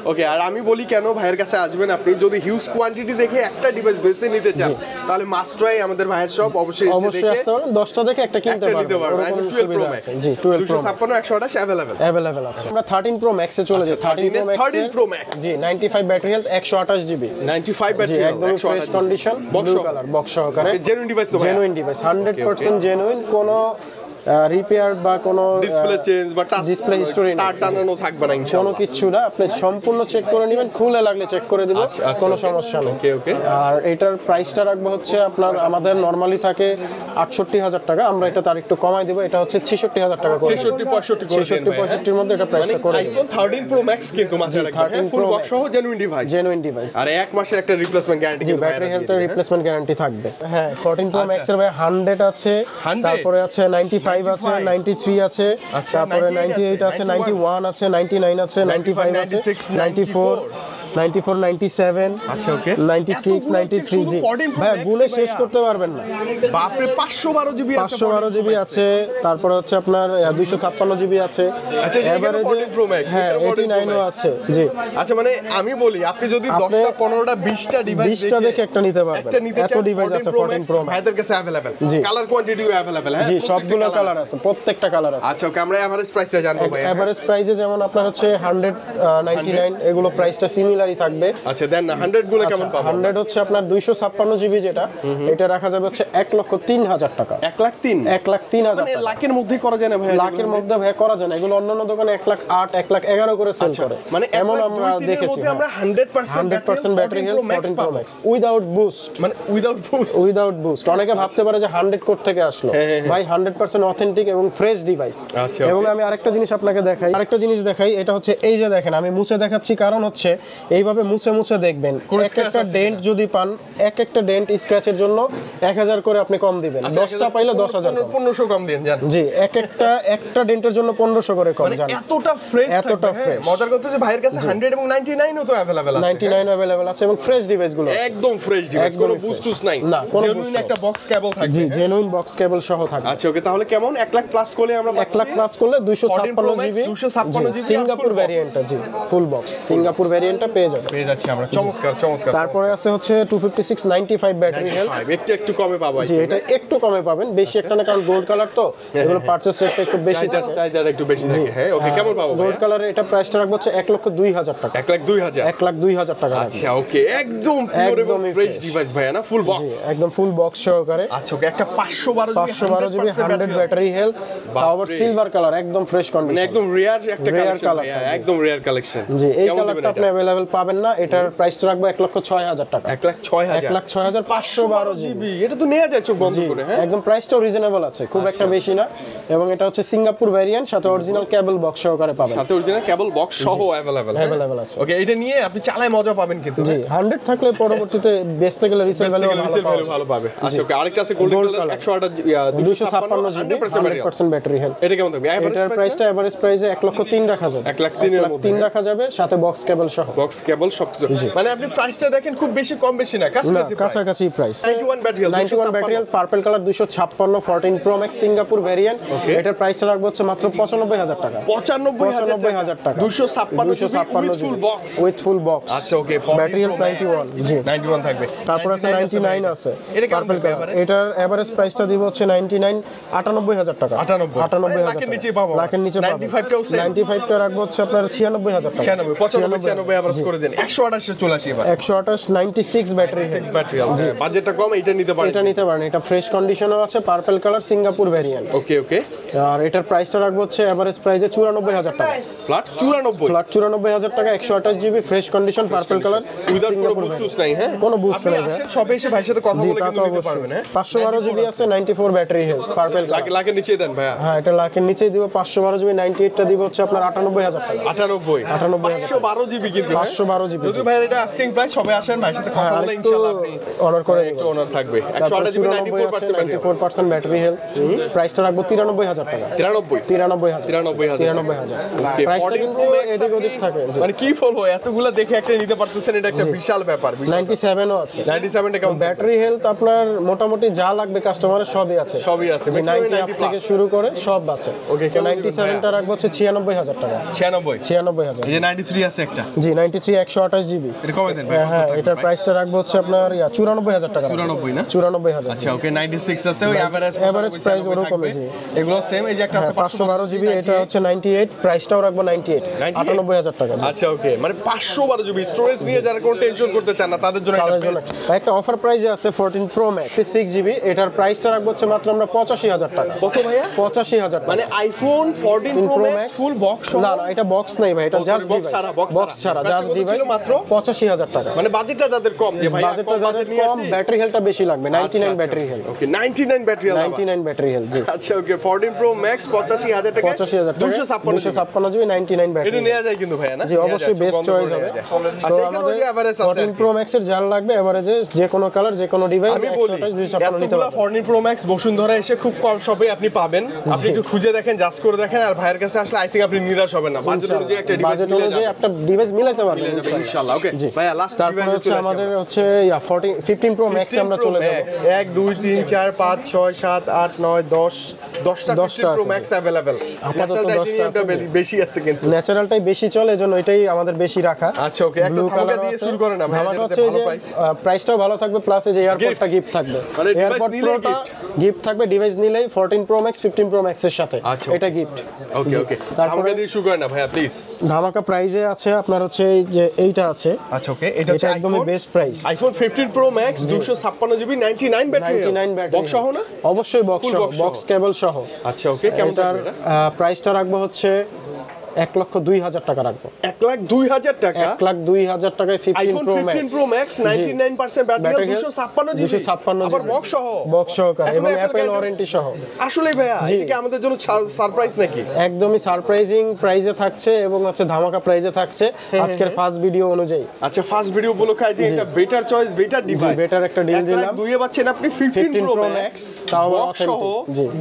ওকে, আর আমি বলি কেন ভাইয়ের কাছে আসবেন, আপনি যদি হিউজ কোয়ান্টিটি দেখে একটা ডিভাইস বেছে নিতে চান, তাহলে মাস্ট ট্রাই আমাদের ভাইয়ের শপ, অবশ্যই আসতে পারেন, 10টা দেখে একটা কিনতে পারবেন। আইফোন 12 প্রো ম্যাক্স, জি 12 প্রো 256 128 अवेलेबल আছে। আমরা 13 প্রো ম্যাক্সে চলে যাই। 13 প্রো ম্যাক্স, জি 95 battery health, 128 GB, 95 battery health, একদম fresh condition, blue colour, box সহকারে, জেনুইন ডিভাইস তো ভাই, জেনুইন ডিভাইস, 100% জেনুইন, কোনো রিপেয়ার বা কোনো ডিসপ্লে চেঞ্জ বা টাচ ডিসপ্লে হিস্টোরি তার টানানো থাকবে না কোনো ইনশাআল্লাহ। কিছু না, আপনি সম্পূর্ণ চেক করে নেবেন, খুলে লাগলে চেক করে দিব, কোনো সমস্যা নেই। ওকে ওকে। আর এটার প্রাইসটা রাখবো হচ্ছে আপনার, আমাদের নরমালি থাকে 68,000 টাকা, আমরা এটা তার একটু কমাই দিব, এটা হচ্ছে 66,000 টাকা করে 66-65 এর মধ্যে এটা প্রাইসটা করে আইফোন 13 প্রো ম্যাক্স কিন্তু মাঝে রাখবেন, 13 ফুল Pro বক্স Max। সহ জেনুইন ডিভাইস, জেনুইন ডিভাইস, আর এক মাসের একটা রিপ্লেসমেন্ট গ্যারান্টি জি ব্যাটারি হেলথের রিপ্লেসমেন্ট গ্যারান্টি থাকবে। হ্যাঁ 14 প্রো ম্যাক্স এর ভাই 100 আছে, 100? তারপরে আছে 95 আছে, 93 আছে, তারপরে 98 আছে, 91 আছে, 99 আছে, 95 আছে, 94 94 97 আচ্ছা ওকে 96 93 জি ভাই গুলে শেষ করতে পারবেন না। বাপরে 512 জিবি আছে, 512 জিবি আছে, তারপরে হচ্ছে আপনার 256 জিবি আছে, আচ্ছা এবারে 14 প্রো ম্যাক্স হ্যাঁ 89 ও আছে জি। আচ্ছা মানে আমি বলি আপনি যদি 10টা 15টা 20টা ডিভাইস 20টা দেখে একটা নিতে পারবেন, এত ডিভাইস আছে 14 প্রো ম্যাক্স ভাইদের কাছে अवेलेबल, কালার কোয়ান্টিটিও अवेलेबल হ্যাঁ জি, সবগুলো কালার আছে, প্রত্যেকটা কালার আছে। আচ্ছা ওকে, আমরা এভারেজ প্রাইসটা জানবো ভাই। এভারেজ প্রাইসে যেমন আপনার হচ্ছে 199 এগুলো প্রাইসটা সিমিলারই থাকবে। আচ্ছা দেন না 100 গুলো কেমন পাবো? 100 হচ্ছে আপনার 256 জিবি, যেটা এটা রাখা যাবে হচ্ছে 1,03,000 টাকা। 1,03,000 1,03,000 মানে লাখের মধ্যে করা যায় না ভাই? লাখের মধ্যে ভাই করা যায় না, এগুলো অন্যান্য দোকানে 1,08,000 1,11,000 করে সেল করে, মানে এমন আমরা দেখেছি। আমরা 100% battery health 14 pro max without boost, মানে উইদাউট বুস্ট। অনেকে ভাবতে পারে যে 100 কোড থেকে আসলো, ভাই 100% অথেন্টিক এবং ফ্রেশ ডিভাইস। আচ্ছা, এবং আমি আরেকটা জিনিস আপনাকে দেখাই, এটা হচ্ছে এই যে দেখেন, আমি মুছে দেখাচ্ছি, কারণ হচ্ছে এইভাবে মুছে মুছে দেখবেন, এক একটা ডেন্ট যদি পান, এক একটা ডেন্ট স্ক্র্যাচের জন্য 1000 করে আপনি কম দিবেন, 10টা পাইলে 10,000 1500 কম দেন জান। জি, একটা ডেন্টের জন্য 1500 করে কম জান। এতটা ফ্রেশ, এতটা ফ্রেশ। মজার কথা যে ভাইয়ের কাছে 100 এবং 99 ও তো अवेलेबल আছে, 99 अवेलेबल আছে এবং ফ্রেশ ডিভাইস গুলো একদম ফ্রেশ ডিভাইস, কোনো বুস্টুস নাই, না কোনো জেনুইন একটা বক্স কেবল থাকবে। জি, জেনুইন বক্স কেবল সহ থাকবে। আচ্ছা ওকে, তাহলে কেমন 1 লাখ প্লাস করলে আমরা 1 লাখ প্লাস করলে 256 জিবি, 256 জিবি সিঙ্গাপুর ভ্যারিয়েন্টটা, জি ফুল বক্স সিঙ্গাপুর ভ্যারিয়েন্টটা পেয়ে যাবেন। পেয়ে যাচ্ছি আমরা, চমৎকার চমৎকার। তারপরে আছে হচ্ছে 256 95 ব্যাটারি হেলথ, একটু কমে পাবো। জি এটা একটু কমে পাবেন, বেশি একটা না, কারণ গোল্ড কালার তো এগুলো পারচেজ রেটটা একটু বেশি থাকে, চাহিদাটা একটু বেশি থাকে। হ্যাঁ ওকে, কেমন পাবো গোল্ড কালারে এটা প্রাইসটা রাখবো হচ্ছে 1,02,000 টাকা। 1,02,000 1,02,000 টাকা। আচ্ছা ওকে, একদম পিওর এবং ফ্রেশ ডিভাইস ভাই না, ফুল বক্স, একদম ফুল বক্স সহকারে। আচ্ছা ওকে, একটা 512 জিবি 100 ব্যাটারি হেলথ, আবার সিলভার কালার, একদম ফ্রেশ কন্ডিশন, মানে একদম রিয়ার একটা কালেকশন, একদম রিয়ার কালেকশন। জি এই কালারটা আপনি अवेलेबल পাবেন না, এটার প্রাইস রাখবো 1,06,000 টাকা। 1,06,000 512 জিবি, এটা তো নেওয়া যায় চোখ বন্ধ করে। হ্যাঁ একদম প্রাইসটাও রিজনেবল আছে, খুব একটা বেশি না, এবং এটা হচ্ছে সিঙ্গাপুর ভ্যারিয়েন্ট, সাথে অরিজিনাল কেবল বক্স সহকারে পাবেন, সাথে অরিজিনাল কেবল বক্স সহ अवेलेबल আছে। ওকে, এটা নিয়ে আপনি চালায় মজা পাবেন কিন্তু। জি 100 থাকলে পরবর্তীতে বেচতে গেলে রিসেল ভ্যালু ভালো পাবে। আচ্ছা ওকে, আরেকটা আছে gold colour 256 GB 100% battery health, এটা কেমন থাকবে? এটার প্রাইসটা এভারেজ প্রাইসে 1,03,000 রাখা যাবে, 1,03,000 রাখা যাবে, সাথে বক্স কেবল সহ। বক্স কেবল সবকিছু, মানে আপনি প্রাইসটা দেখেন খুব বেশি কম বেশি না, কাছাকাছি price. 91 battery 256 colour 256 14 pro max Singapore variant, এটার প্রাইসটা রাখবো হচ্ছে মাত্র 95,000 টাকা। 95,000 টাকা 256 full box with full box. আচ্ছা ওকে, ব্যাটারি হেলথ 91 জি 91 থাকবে। তারপর আছে 99 আছে, এটা কেমন থাকবে? এটার এভারেজ প্রাইসটা দিব হচ্ছে 99 98,000 টাকা। 98,000 লাখের নিচে পাবো, লাখের নিচে পাবো। 95 টা রাখবো হচ্ছে আপনার 96,000 টাকা। 95 এভারেজ করে দেন। 128 চলে আসি এবার। 128 96 ব্যাটারি, 6 ব্যাটারি আছে, বাজেটটা কম, এটা নিতে পারেন। এটা নিতে পারেন, এটা ফ্রেশ কন্ডিশনও আছে, পার্পল কালার সিঙ্গাপুর ভ্যারিয়েন্ট। ওকে ওকে, আর এটার প্রাইসটা রাখবো হচ্ছে এভারেজ প্রাইসে 94,000 টাকা। ফ্ল্যাট 94,000 টাকা, 128 GB fresh condition purple colour, without কোনো বুস্টুস নাই। হ্যাঁ কোনো বুস্ট আপনি নাই, আসেন সবে এসে ভাইয়ের সাথে কথা বলে কিন্তু নিতে পারবেন। হ্যাঁ 512 জিবি আছে 94 ব্যাটারি হেলথ পার্পল কালার, লাখের নিচে দেন ভাইয়া। হ্যাঁ এটা লাখের নিচেই দিব। 512 জিবি 98 টা দিব হচ্ছে আপনার 98,000 টাকা। 512 জিবি কিন্তু 512 জিবি যদি ভাই এটা আস্কিং প্রাইস, সবে আসেন ভাইয়ের সাথে কথা বলে ইনশাআল্লাহ আপনি অনার করে একটু অনার থাকবে। 128 জিবি 94% ব্যাটারি হেলথ, প্রাইসটা রাখবো 93,000 টাকা। 93,000 প্রাইসটা কিন্তু এদিক ওদিক থাকে, মানে কি বলবো, এতগুলা দেখে একটা নিতে পারতেছেন, এটা একটা বিশাল ব্যাপার। 97 ও আছে। 97 টা কেমন? ব্যাটারি হেলথ আপনার মোটামুটি যা লাগবে কাস্টমারের সবই আছে, 90 থেকে শুরু করে সব আছে। ওকে, 97 টা রাখবো হচ্ছে 96,000 টাকা। 96,000 96,000 এই যে 93 আছে একটা। জি 97 93 128 জিবি। এটা কমে দেন ভাই। হ্যাঁ, এটার প্রাইসটা রাখবো হচ্ছে আপনার 94000 টাকা। 94 না? 94000। আচ্ছা ওকে, 96 আছে ওই এভারেজ প্রাইস ওরকম জি। এগুলো সেম, এই যে একটা আছে 512 জিবি, এটা হচ্ছে 98, প্রাইসটাও রাখবো 98, 98000 টাকা। আচ্ছা ওকে, মানে 512 জিবি স্টোরেজ নিয়ে যারা কোনো টেনশন করতে চান না তাদের জন্য একটা অফার প্রাইসে আছে 14 প্রো ম্যাক্স 6 জিবি, এটার প্রাইসটা রাখবো হচ্ছে মাত্র আমরা 85000 টাকা। কত ভাইয়া? 85000 টাকা। মানে iPhone 14 pro max full box? না না, এটা বক্স নাই ভাই, এটা জাস্ট ডিভাইস, বক্স ছাড়া জাস্ট ডিভাইস, মাত্র 85000 টাকা। মানে বাজেটটা যাদের কম, যে ভাই বাজেটটা যাদের কম, ব্যাটারি হেলথটা বেশি লাগবে, 99 ব্যাটারি হেলথ। ওকে 99 ব্যাটারি হেলথ, 99 ব্যাটারি হেলথ জি। আচ্ছা ওকে, 14 প্রো ম্যাক্স 85000 টাকা, 256 জিবি 99 ব্যাটারি। এটা নেওয়া যায় কিন্তু ভাই না? জি অবশ্যই বেস্ট চয়েস হবে। আচ্ছা এখানে ওই এভারেজ আছে 14 প্রো ম্যাক্স এর যার লাগবে এভারেজে যে কোনো কালার যে কোনো ডিভাইস 128 256 নিতে পারবেন। 14 প্রো ম্যাক্স বসুন্ধরা এসে খুব কম শপে আপনি পাবেন, আপনি একটু খুঁজে দেখেন, জাস্ট করে দেখেন, আর ভাইয়ের কাছে আসলে আই থিং আপনি নিরাশ হবেন না, বাজেট অনুযায়ী একটা ডিভাইস মিলে যাবে, একটা ডিভাইস মিলাতে পারবেন ইনশাআল্লাহ। ওকে ভাইয়া লাস্ট ডিভাইস হচ্ছে আমাদের হচ্ছে 15 প্রো ম্যাক্স আমরা চলে যাব। 1 2 3 4 5 6 7 8 9 10টা 15 প্রো ম্যাক্স अवेलेबल। আপাতত 10টা বেশি আছে কিন্তু ন্যাচারালটাই বেশি চলে, এজন্য এটাই আমাদের বেশি রাখা। আচ্ছা ওকে, একটা ধামাকা দিয়ে শুরু করেন না ভাই, ধামাকা হচ্ছে যে প্রাইসটাও ভালো থাকবে, প্লাস এই যে এয়ারপডটা গিফট থাকবে, এয়ারপড প্রোটা গিফট থাকবে ডিভাইস নিলেই 14 প্রো ম্যাক্স 15 প্রো ম্যাক্স এর সাথে, এটা গিফট। ওকে ওকে, ধামাকা দিয়ে শুরু করেন না ভাইয়া প্লিজ। ধামাকা প্রাইসে আছে আপনার হচ্ছে এই যে এইটা আছে। আচ্ছা ওকে, এটা হচ্ছে একদমই best price, iPhone 15 pro max 256 GB 99 battery, 99 battery box সহ না? অবশ্যই বক্স সহ, বক্স কেবল সহ। আচ্ছা ওকে, কেমন থাকবে এটা? প্রাইসটা রাখবো হচ্ছে 1,02,000 টাকা রাখবো। 1,02,000 টাকা? 1,02,000 টাকায় 15 pro max. 15 pro max 99% battery, 256 GB, 256 আবার বক্স সহ, বক্স সহকারে এবং অ্যাপল ওয়ারেন্টি সহ। আসলে ভাইয়া এটা কি আমাদের জন্য সারপ্রাইজ নাকি? একদমই সারপ্রাইজিং প্রাইসে থাকছে এবং হচ্ছে ধামাকা প্রাইসে থাকছে আজকের ফার্স্ট ভিডিও অনুযায়ী। আচ্ছা ফার্স্ট ভিডিও উপলক্ষে আই থিং একটা better choice, better device, better একটা ডিল দিলাম। 2 এ পাচ্ছেন আপনি 15 প্রো ম্যাক্স, তাও বক্স সহ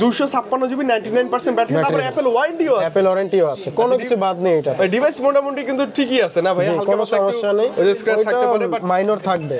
256 জিবি 99% ব্যাটারি, তারপর অ্যাপল ওয়ারেন্টিও আছে। অ্যাপল ওয়ারেন্টিও আছে, কোনো কিছু বাদ নেই এটা। ডিভাইস মোটামুটি কিন্তু ঠিকই আছে না ভাই, হালকা কোনো সমস্যা নেই, ওই যে স্ক্র্যাচ থাকতে পারে বাট মাইনর থাকবে।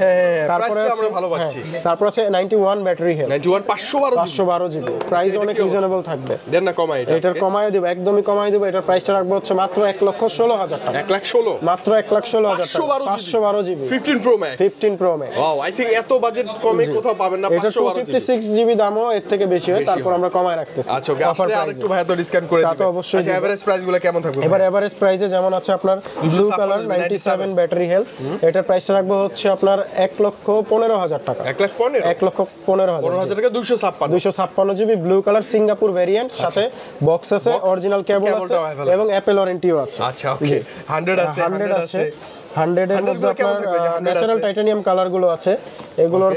তারপরে আমরা ভালো পাচ্ছি। তারপর আছে 91 ব্যাটারি হেলথ, 91 512 জিবি, প্রাইস অনেক রিজনেবল থাকবে। দেন না কমাই এটা, এটার কমায় দেব, একদমই কমায় দেব। এটার প্রাইসটা রাখবো হচ্ছে মাত্র 1,16,000 টাকা। 1,16,000 মাত্র 1,16,000 টাকা, 512 GB 15 pro max, 15 pro max. Wow, I thing এত বাজেট কমে কোথাও পাবেন না। এটা 256 জিবি দামও এর থেকে বেশি হয়, তারপর আমরা কমায় রাখতেছি। আচ্ছা ওকে, আসলে আরেকটু ভাই তো ডিসকাউন্ট করে দিবেন। তা তো অবশ্যই। আচ্ছা এভারেজ প্রাইসগুলো কেমন থাকবে? এবার এভারেজ প্রাইসে যেমন আছে আপনার ব্লু কালার 97 ব্যাটারি হেলথ, এটার প্রাইসটা রাখবো হচ্ছে আপনার 1,15,000 টাকা। 1,15,000 টাকা 256 GB blue colour Singapore variant, সাথে বক্স আছে, অরিজিনাল কেবল আছে এবং অ্যাপল ওয়ারেন্টিও আছে। আচ্ছা ওকে, 100 আছে 100 এর মধ্যে আপনার ন্যাচারাল টাইটানিয়াম কালার গুলো আছে। এগুলোর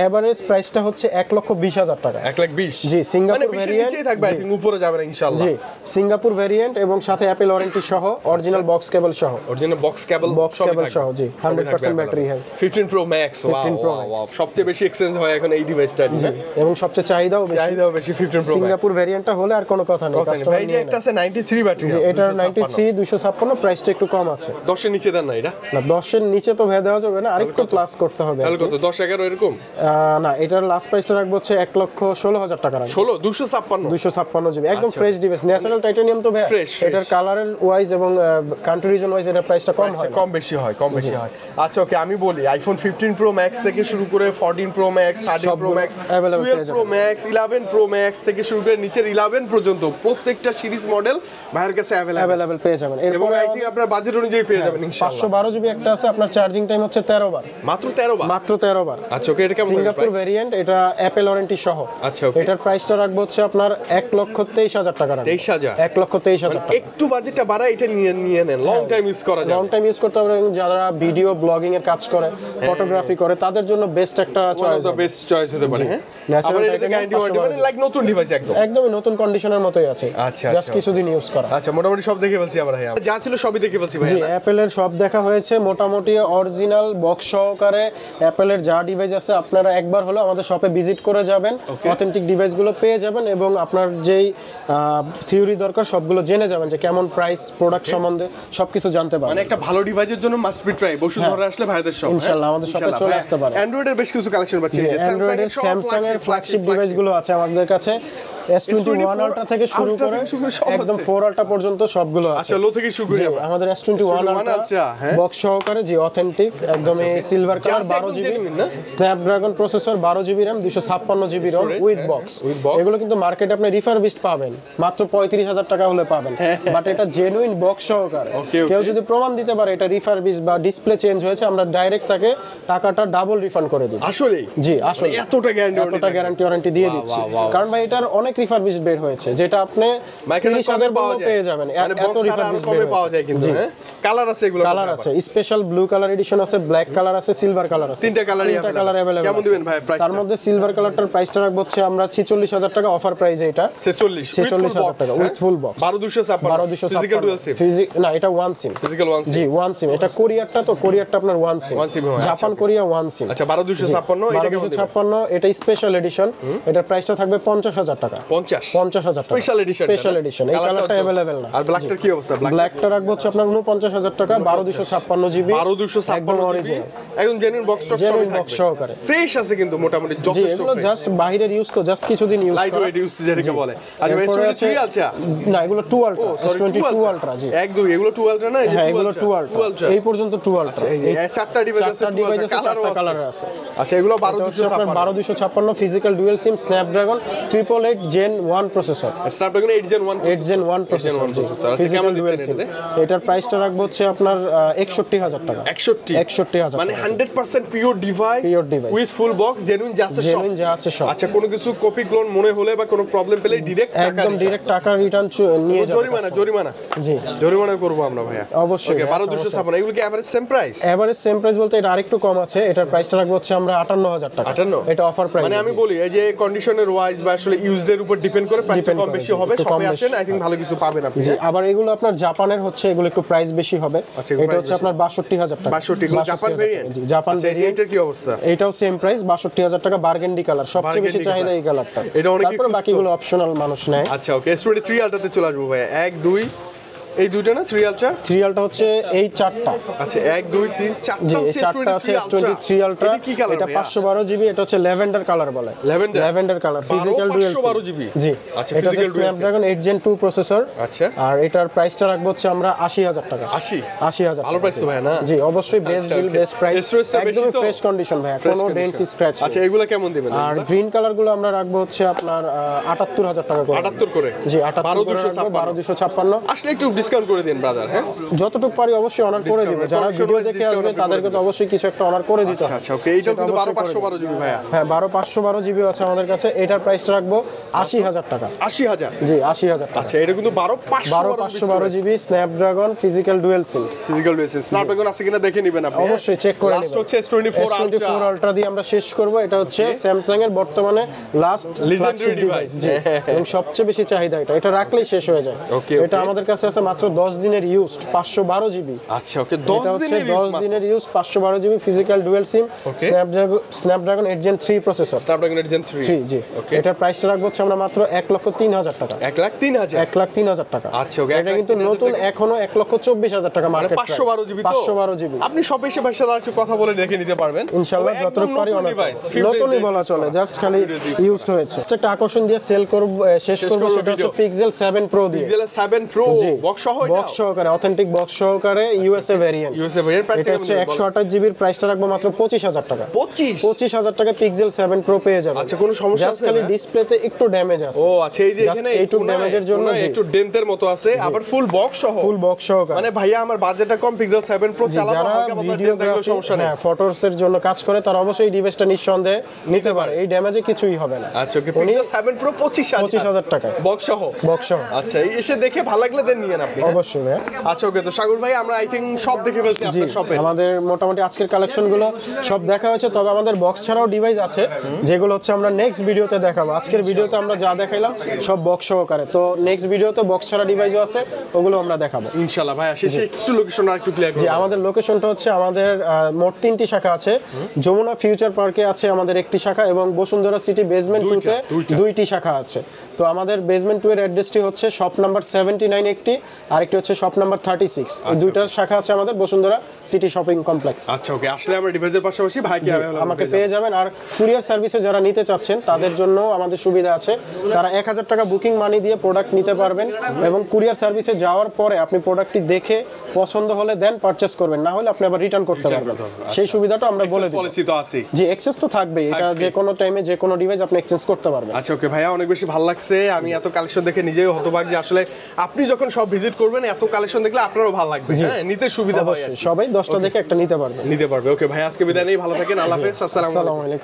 এভারেজ প্রাইসটা হচ্ছে 1,20,000 টাকা। 1,20,000 জি, সিঙ্গাপুর ভেরিয়েন্ট থাকবে, আই থিং উপরে যাবে না ইনশাআল্লাহ। জি, সিঙ্গাপুর ভেরিয়েন্ট এবং সাথে অ্যাপল ওয়ারেন্টি সহ, অরিজিনাল বক্স কেবল সহ, অরিজিনাল বক্স কেবল সহ। জি, 100% battery health, 15 pro max. Wow, সবচেয়ে বেশি এক্সচেঞ্জ হয় এখন এই ডিভাইসটা। জি, এবং সবচেয়ে চাহিদাও বেশি 15 প্রো ম্যাক্স। সিঙ্গাপুর ভেরিয়েন্টটা হলে আর কোনো কথা নেই, ভাই যে একটা আছে 93 ব্যাটারি, জি, এটা 93 256, প্রাইসটা একটু কম আছে। 10 এর নিচে দেন না এটা? না, 10 এর নিচে তো ভেদ দেওয়া যাবে না, আরেকটু প্লাস করতে হবে। তাহলে কত, 10 11 এরকম? না, এটার লাস্ট প্রাইসটা রাখবো হচ্ছে 1,16,000 টাকা রাখবো। 16 256 জিবি, একদম ফ্রেশ ডিভাইস, ন্যাচারাল টাইটানিয়াম তো ভাই। এটার কালারের ওয়াইজ এবং কান্ট্রি রিজন ওয়াইজ এটার প্রাইসটা কম হয়, কম বেশি হয়। আচ্ছা ওকে, আমি বলি আইফোন 15 প্রো ম্যাক্স থেকে শুরু করে 14 pro max, 13 pro max, 12 pro max, 11 pro max থেকে শুরু করে নিচের 11 পর্যন্ত প্রত্যেকটা সিরিজ মডেল ভাইয়ের কাছে अवेलेबल পেয়ে যাবেন। এবং আই থিং আপনার বাজেট অনুযায়ী পেয়ে যাবেন ইনশাআল্লাহ। 512 জিবি একটা আছে, আপনার চার্জিং টাইম হচ্ছে 13 বার, মাত্র 13 বার। আচ্ছা ওকে, এটা কেমন? সিঙ্গাপুর ভেরিয়েন্ট, এটা অ্যাপল ওয়ারেন্টি সহ। আচ্ছা ওকে, এটার প্রাইসটা রাখবো হচ্ছে আপনার 1,23,000 টাকা রাখবো। 1,23,000 টাকা। একটু বাজেটটা বাড়ায় এটা নিয়ে নেন, লং টাইম ইউজ করা যায়, লং টাইম ইউজ করতে হবে। যারা ভিডিও ব্লগিং এর কাজ করে, ফটোগ্রাফি করে, তাদের জন্য বেস্ট একটা চয়েস, বেস্ট চয়েস হতে পারে। হ্যাঁ, ন্যাচারাল এটা গ্যারান্টি ওয়ারেন্টি, মানে লাইক নতুন ডিভাইস, একদমই নতুন কন্ডিশনের মতোই আছে। আচ্ছা, জাস্ট কিছুদিন ইউজ করা। আচ্ছা, মোটামুটি সব দেখে ফেলছি আমরা। হ্যাঁ, যা ছিল সবই দেখে ফেলছি ভাই। জি, অ্যাপলের সব দেখা হয়েছে মোটামুটি, অরিজিনাল বক্স সহকারে অ্যাপলের যা ডিভাইস আছে আপনারা একবার হলো আমাদের শপে ভিজিট করে যাবেন, অথেন্টিক ডিভাইসগুলো পেয়ে যাবেন এবং আপনার যেই থিওরি দরকার সবগুলো জেনে যাবেন, যে কেমন প্রাইস, প্রোডাক্ট সম্বন্ধে সবকিছু জানতে পারবেন। মানে একটা ভালো ডিভাইসের জন্য মাস্ট বি ট্রাই। বসুন্ধরা আসলে ভাইদের শপ, ইনশাআল্লাহ আমাদের শপে চলে আসতে পারে। অ্যান্ড্রয়েডের বেশ কিছু কালেকশন পাচ্ছি, অ্যান্ড্রয়েডের স্যামসাং এর ফ্ল্যাগশিপ ডিভাইসগুলো আছে আমাদের কাছে। S21 আলট্রা থেকে শুরু করে একদম 4 আলট্রা পর্যন্ত সবগুলো আছে। আচ্ছা লো থেকে শুরু করি আমাদের S21 আলট্রা বক্স সহকারে জি অথেন্টিক একদম এই silver colour 12 GB Snapdragon processor 12 GB RAM 256 GB ROM with box. এগুলো কিন্তু মার্কেটে আপনি রিফারবিশড পাবেন মাত্র 35,000 টাকা হলে পাবেন, বাট এটা জেনুইন বক্স সহকারে। কেউ যদি প্রমাণ দিতে পারে এটা রিফারবিশ বা ডিসপ্লে চেঞ্জ হয়েছে, আমরা ডাইরেক্ট তাকে টাকাটা ডাবল রিফান্ড করে দিই। আসলে জি আসলে এতটা গ্যারান্টি ওয়ারেন্টি দিয়ে দিচ্ছি, কারণ ভাই এটার অনেক রিফারবিশ বের হয়েছে, যেটা আপনি 30,000 পেয়ে যাবেন। এত রিফারবিশ কমে পাওয়া যায় কিন্তু। কালার আছে, এগুলো কালার আছে, স্পেশাল ব্লু কালার এডিশন আছে, ব্ল্যাক কালার আছে, সিলভার কালার আছে, তিনটা কালার अवेलेबल। কেমন দিবেন ভাই প্রাইস? তার মধ্যে সিলভার কালারটার প্রাইসটা রাখবো হচ্ছে আমরা 46,000 টাকা অফার প্রাইসে, এটা 46,000 টাকা with full box 12256 physical dual SIM না এটা one SIM physical one SIM জি ওয়ান সিম। এটা কোরিয়ারটা তো কোরিয়ারটা আপনার one SIM, Japan Korea one SIM. আচ্ছা 12256 এটা কেমন? 12256 এটা স্পেশাল এডিশন, এটার প্রাইসটা থাকবে 50,000 টাকা। 50,000 টাকা স্পেশাল এডিশন। এই কালারটা अवेलेबल না। আর ব্ল্যাকটার কি অবস্থা? ব্ল্যাকটা রাখবো হচ্ছে আপনার 49,000 টাকা 12256 জিবি 12256 জিবি একদম জেনুইন বক্স স্টক সহকারে ফ্রেশ আছে কিন্তু মোটামুটি যথেষ্ট এগুলো জাস্ট বাইরের ইউজ তো জাস্ট কিছুদিন ইউজ লাইট ওয়েট ইউজ যেটাকে বলে। আচ্ছা ভাই S23 আলট্রা না এগুলো 2 আলট্রা S22 আলট্রা জি একদম এগুলো 2 আলট্রা না হ্যাঁ এগুলো 2 আলট্রা এই পর্যন্ত 2 আলট্রা। এই চারটা ডিভাইস আছে, চারটা কালার আছে। আচ্ছা এগুলো 12256 physical dual SIM Snapdragon 888 Gen 1 processor, Snapdragon 8 Gen 1 processor physical dual SIM. এটার প্রাইসটা রাখবো হচ্ছে আপনার 61,000 টাকা। 61,000 মানে 100% pure device with full box genuine যা আছে সব। আচ্ছা কোনো কিছু কপি ক্লোন মনে হলে বা কোনো প্রবলেম পেলে ডিরেক্ট টাকা রিটার্ন নিয়ে যাবে। জরিমানা জি জরিমানা করব আমরা ভাইয়া অবশ্যই। ওকে 12256 এগুলো কি average same price? Average same price বলতে এটা আরেকটু কম আছে, এটার প্রাইসটা রাখবো হচ্ছে আমরা 58,000 টাকা। 58 এটা অফার প্রাইস। মানে আমি বলি এই যে কন্ডিশনের ওয়াইজ বা আসলে ইউজড এর উপর ডিপেন্ড করে প্রাইসটা কম বেশি হবে। সবাই আসেন আই থিং ভালো কিছু পাবেন আপনি। আবার এগুলো আপনার জাপানের হচ্ছে এগুলো একটু প্রাইস বেশি হবে। এটা হচ্ছে আপনার 62,000 টাকা। 62 জাপান ভেরিয়েন্ট। জি জাপান ভেরিয়েন্ট। এটার কি অবস্থা? এটাও সেম প্রাইস 62,000 টাকা বার্গেন্ডি কালার, সবচেয়ে বেশি চাহিদা এই কালারটা। এটা অনেক তারপর বাকিগুলো অপশনাল মানুষ নেয়। আচ্ছা ওকে S23 আলট্রাতে চলে আসবো ভাই 1 2 এই দুইটা না 3 আলট্রা? 3 আলট্রা হচ্ছে এই চারটা। আচ্ছা 1 2 3 4টা এই চারটা আছে S23 আলট্রা। এটা 512 জিবি, এটা হচ্ছে ল্যাভেন্ডার কালার বলে। Lavender colour physical dual 512 GB জি। আচ্ছা এটা হচ্ছে স্ন্যাপড্রাগন 8 Gen 2 প্রসেসর। আচ্ছা আর এটার প্রাইসটা রাখবো হচ্ছে আমরা 80,000 টাকা। 80,000 ভালো প্রাইস তো ভাই না? জি অবশ্যই বেস্ট ডিল বেস্ট প্রাইস, একদম ফ্রেশ কন্ডিশন ভাই, কোনো ডেন্ট স্ক্র্যাচ। আচ্ছা এগুলো কেমন দিবেন? আর গ্রিন কালার গুলো আমরা রাখবো হচ্ছে আপনার 78,000 টাকা করে। 78 করে জি 12256 আসলে একটু ডিসকাউন্ট করে দিন ব্রাদার। হ্যাঁ যতটুকু পারি অবশ্যই অনার করে দিব, যারা ভিডিও দেখে আসবে তাদেরকে তো অবশ্যই কিছু একটা অনার করে দিতে হবে। আচ্ছা ওকে এইটাও কিন্তু 12512 জিবি ভাইয়া। হ্যাঁ 12512 জিবি আছে আমাদের কাছে, এটার প্রাইসটা রাখবো 80,000 টাকা। 80,000 জি 80,000 টাকা। আচ্ছা এটা কিন্তু 12512 GB Snapdragon physical dual SIM. Snapdragon আছে কিনা দেখে নেবেন আপনি, অবশ্যই চেক করে নেবেন। লাস্ট হচ্ছে S24 আলট্রা দিয়ে আমরা শেষ করব। এটা হচ্ছে স্যামসাং এর বর্তমানে লাস্ট লিজেন্ডারি ডিভাইস এবং সবচেয়ে বেশি চাহিদা এটা রাখলেই শেষ হয়ে যায়। এটা আমাদের কাছে আছে মাত্র 10 দিনের ইউজড 512 জিবি। আচ্ছা ওকে 10 দিনের use 512 GB physical dual SIM Snapdragon 8 Gen 3 processor. Snapdragon 8 Gen 3 জি। এটার প্রাইস রাখবো হচ্ছে আমরা মাত্র 1,03,000 টাকা। 1,03,000 টাকা। আচ্ছা ওকে এটা কিন্তু নতুন এখনো 1,24,000 টাকা মার্কেট প্রাইস। 512 জিবি 512 জিবি আপনি সব এসে ভাইয়ের সাথে একটু কথা বলে দেখে নিতে পারবেন ইনশাআল্লাহ, যতটুকু পারি নতুনই বলা চলে, জাস্ট খালি ইউজড হয়েছে। একটা আকর্ষণ দিয়ে সেল করব শেষ করব, সেটা হচ্ছে Pixel 7 Pro দিয়ে। Pixel 7 Pro বক্স সহ, বক্স সহকারে অথেন্টিক বক্স সহকারে ইউএসএ ভেরিয়েন্ট। প্রাইস হচ্ছে 128 জিবির, প্রাইসটা রাখবো মাত্র 25,000 টাকা। 25,000 টাকা Pixel 7 Pro পেয়ে যাবেন। আচ্ছা কোনো সমস্যা আছে? খালি ডিসপ্লেতে একটু ড্যামেজ আছে। ও আচ্ছা এই যে এখানে একটু ড্যামেজের জন্য একটু ডেন্টের মতো আছে, আবার ফুল বক্স সহকারে। মানে ভাইয়া আমার বাজেটটা কম, Pixel 7 Pro চালাবো, হালকা পাতলা ডেন্ট থাকলে সমস্যা নেই। হ্যাঁ ফটোস এর জন্য কাজ করে তারা অবশ্যই এই ডিভাইসটা নিঃসন্দেহে নিতে পারে, এই ড্যামেজে কিছুই হবে না। আচ্ছা ওকে Pixel 7 Pro 25,000 টাকা বক্স সহ। আচ্ছা এসে দেখে ভালো লাগলে দেন নিয়েন আপনি। অবশ্যই। আচ্ছা ওকে তো সাগর ভাই আমরা আই থিং সব দেখে ফেলছি আপনার শপে। আমাদের মোটামুটি আজকের কালেকশন গুলো সব দেখা হয়েছে, তবে আমাদের বক্স ছাড়াও ডিভাইস আছে যেগুলো হচ্ছে আমরা নেক্সট ভিডিওতে দেখাবো। আজকের ভিডিওতে আমরা যা দেখাইলাম সব বক্স সহকারে, তো নেক্সট ভিডিওতে বক্স ছাড়া ডিভাইসও আছে, ওগুলো আমরা দেখাবো ইনশাআল্লাহ। ভাই শেষে একটু লোকেশন আর একটু ক্লিয়ার করুন। জি আমাদের লোকেশনটা হচ্ছে আমাদের মোট 3টি শাখা আছে। যমুনা ফিউচার পার্কে আছে আমাদের একটি শাখা, এবং বসুন্ধরা সিটি বেসমেন্ট 2 তে 2টি শাখা আছে। তো আমাদের বেসমেন্ট 2 এর অ্যাড্রেসটি হচ্ছে শপ নাম্বার 79 একটি, আরেকটি হচ্ছে শপ নাম্বার 36। এই দুইটা শাখা আছে আমাদের বসুন্ধরা সিটি শপিং কমপ্লেক্স। আচ্ছা ওকে, আসলে আমরা ডিভাইসের পাশাপাশি ভাইকে আমাকে পেয়ে যাবেন। আর কুরিয়ার সার্ভিসে যারা নিতে চাচ্ছেন তাদের জন্য আমাদের সুবিধা আছে, তারা 1000 টাকা বুকিং মানি দিয়ে প্রোডাক্ট নিতে পারবেন এবং কুরিয়ার সার্ভিসে যাওয়ার পরে আপনি প্রোডাক্টটি দেখে পছন্দ হলে দেন পারচেজ করবেন, না হলে আপনি আবার রিটার্ন করতে পারবেন। সেই সুবিধাটা আমরা বলে দিই। পলিসি তো আছে। জি, এক্সচেঞ্জ তো থাকবে, এটা যে কোনো টাইমে যে কোনো ডিভাইস আপনি এক্সচেঞ্জ করতে পারবেন। আচ্ছা ওকে ভাইয়া, অনেক বেশি ভালো লাগছে। আমি এত কালেকশন দেখে নিজেই হতবাক যে আসলে আপনি যখন সব ভিজিট করবেন এত কালেকশন দেখলে আপনারও ভালো লাগবে। হ্যাঁ, নিতে সুবিধা হয়, সবাই 10টা দেখে একটা নিতে পারবে। ওকে ভাই, আজকে বিদায় নেই, ভালো থাকেন, আল্লাহ হাফেজ, আসসালামু আলাইকুম।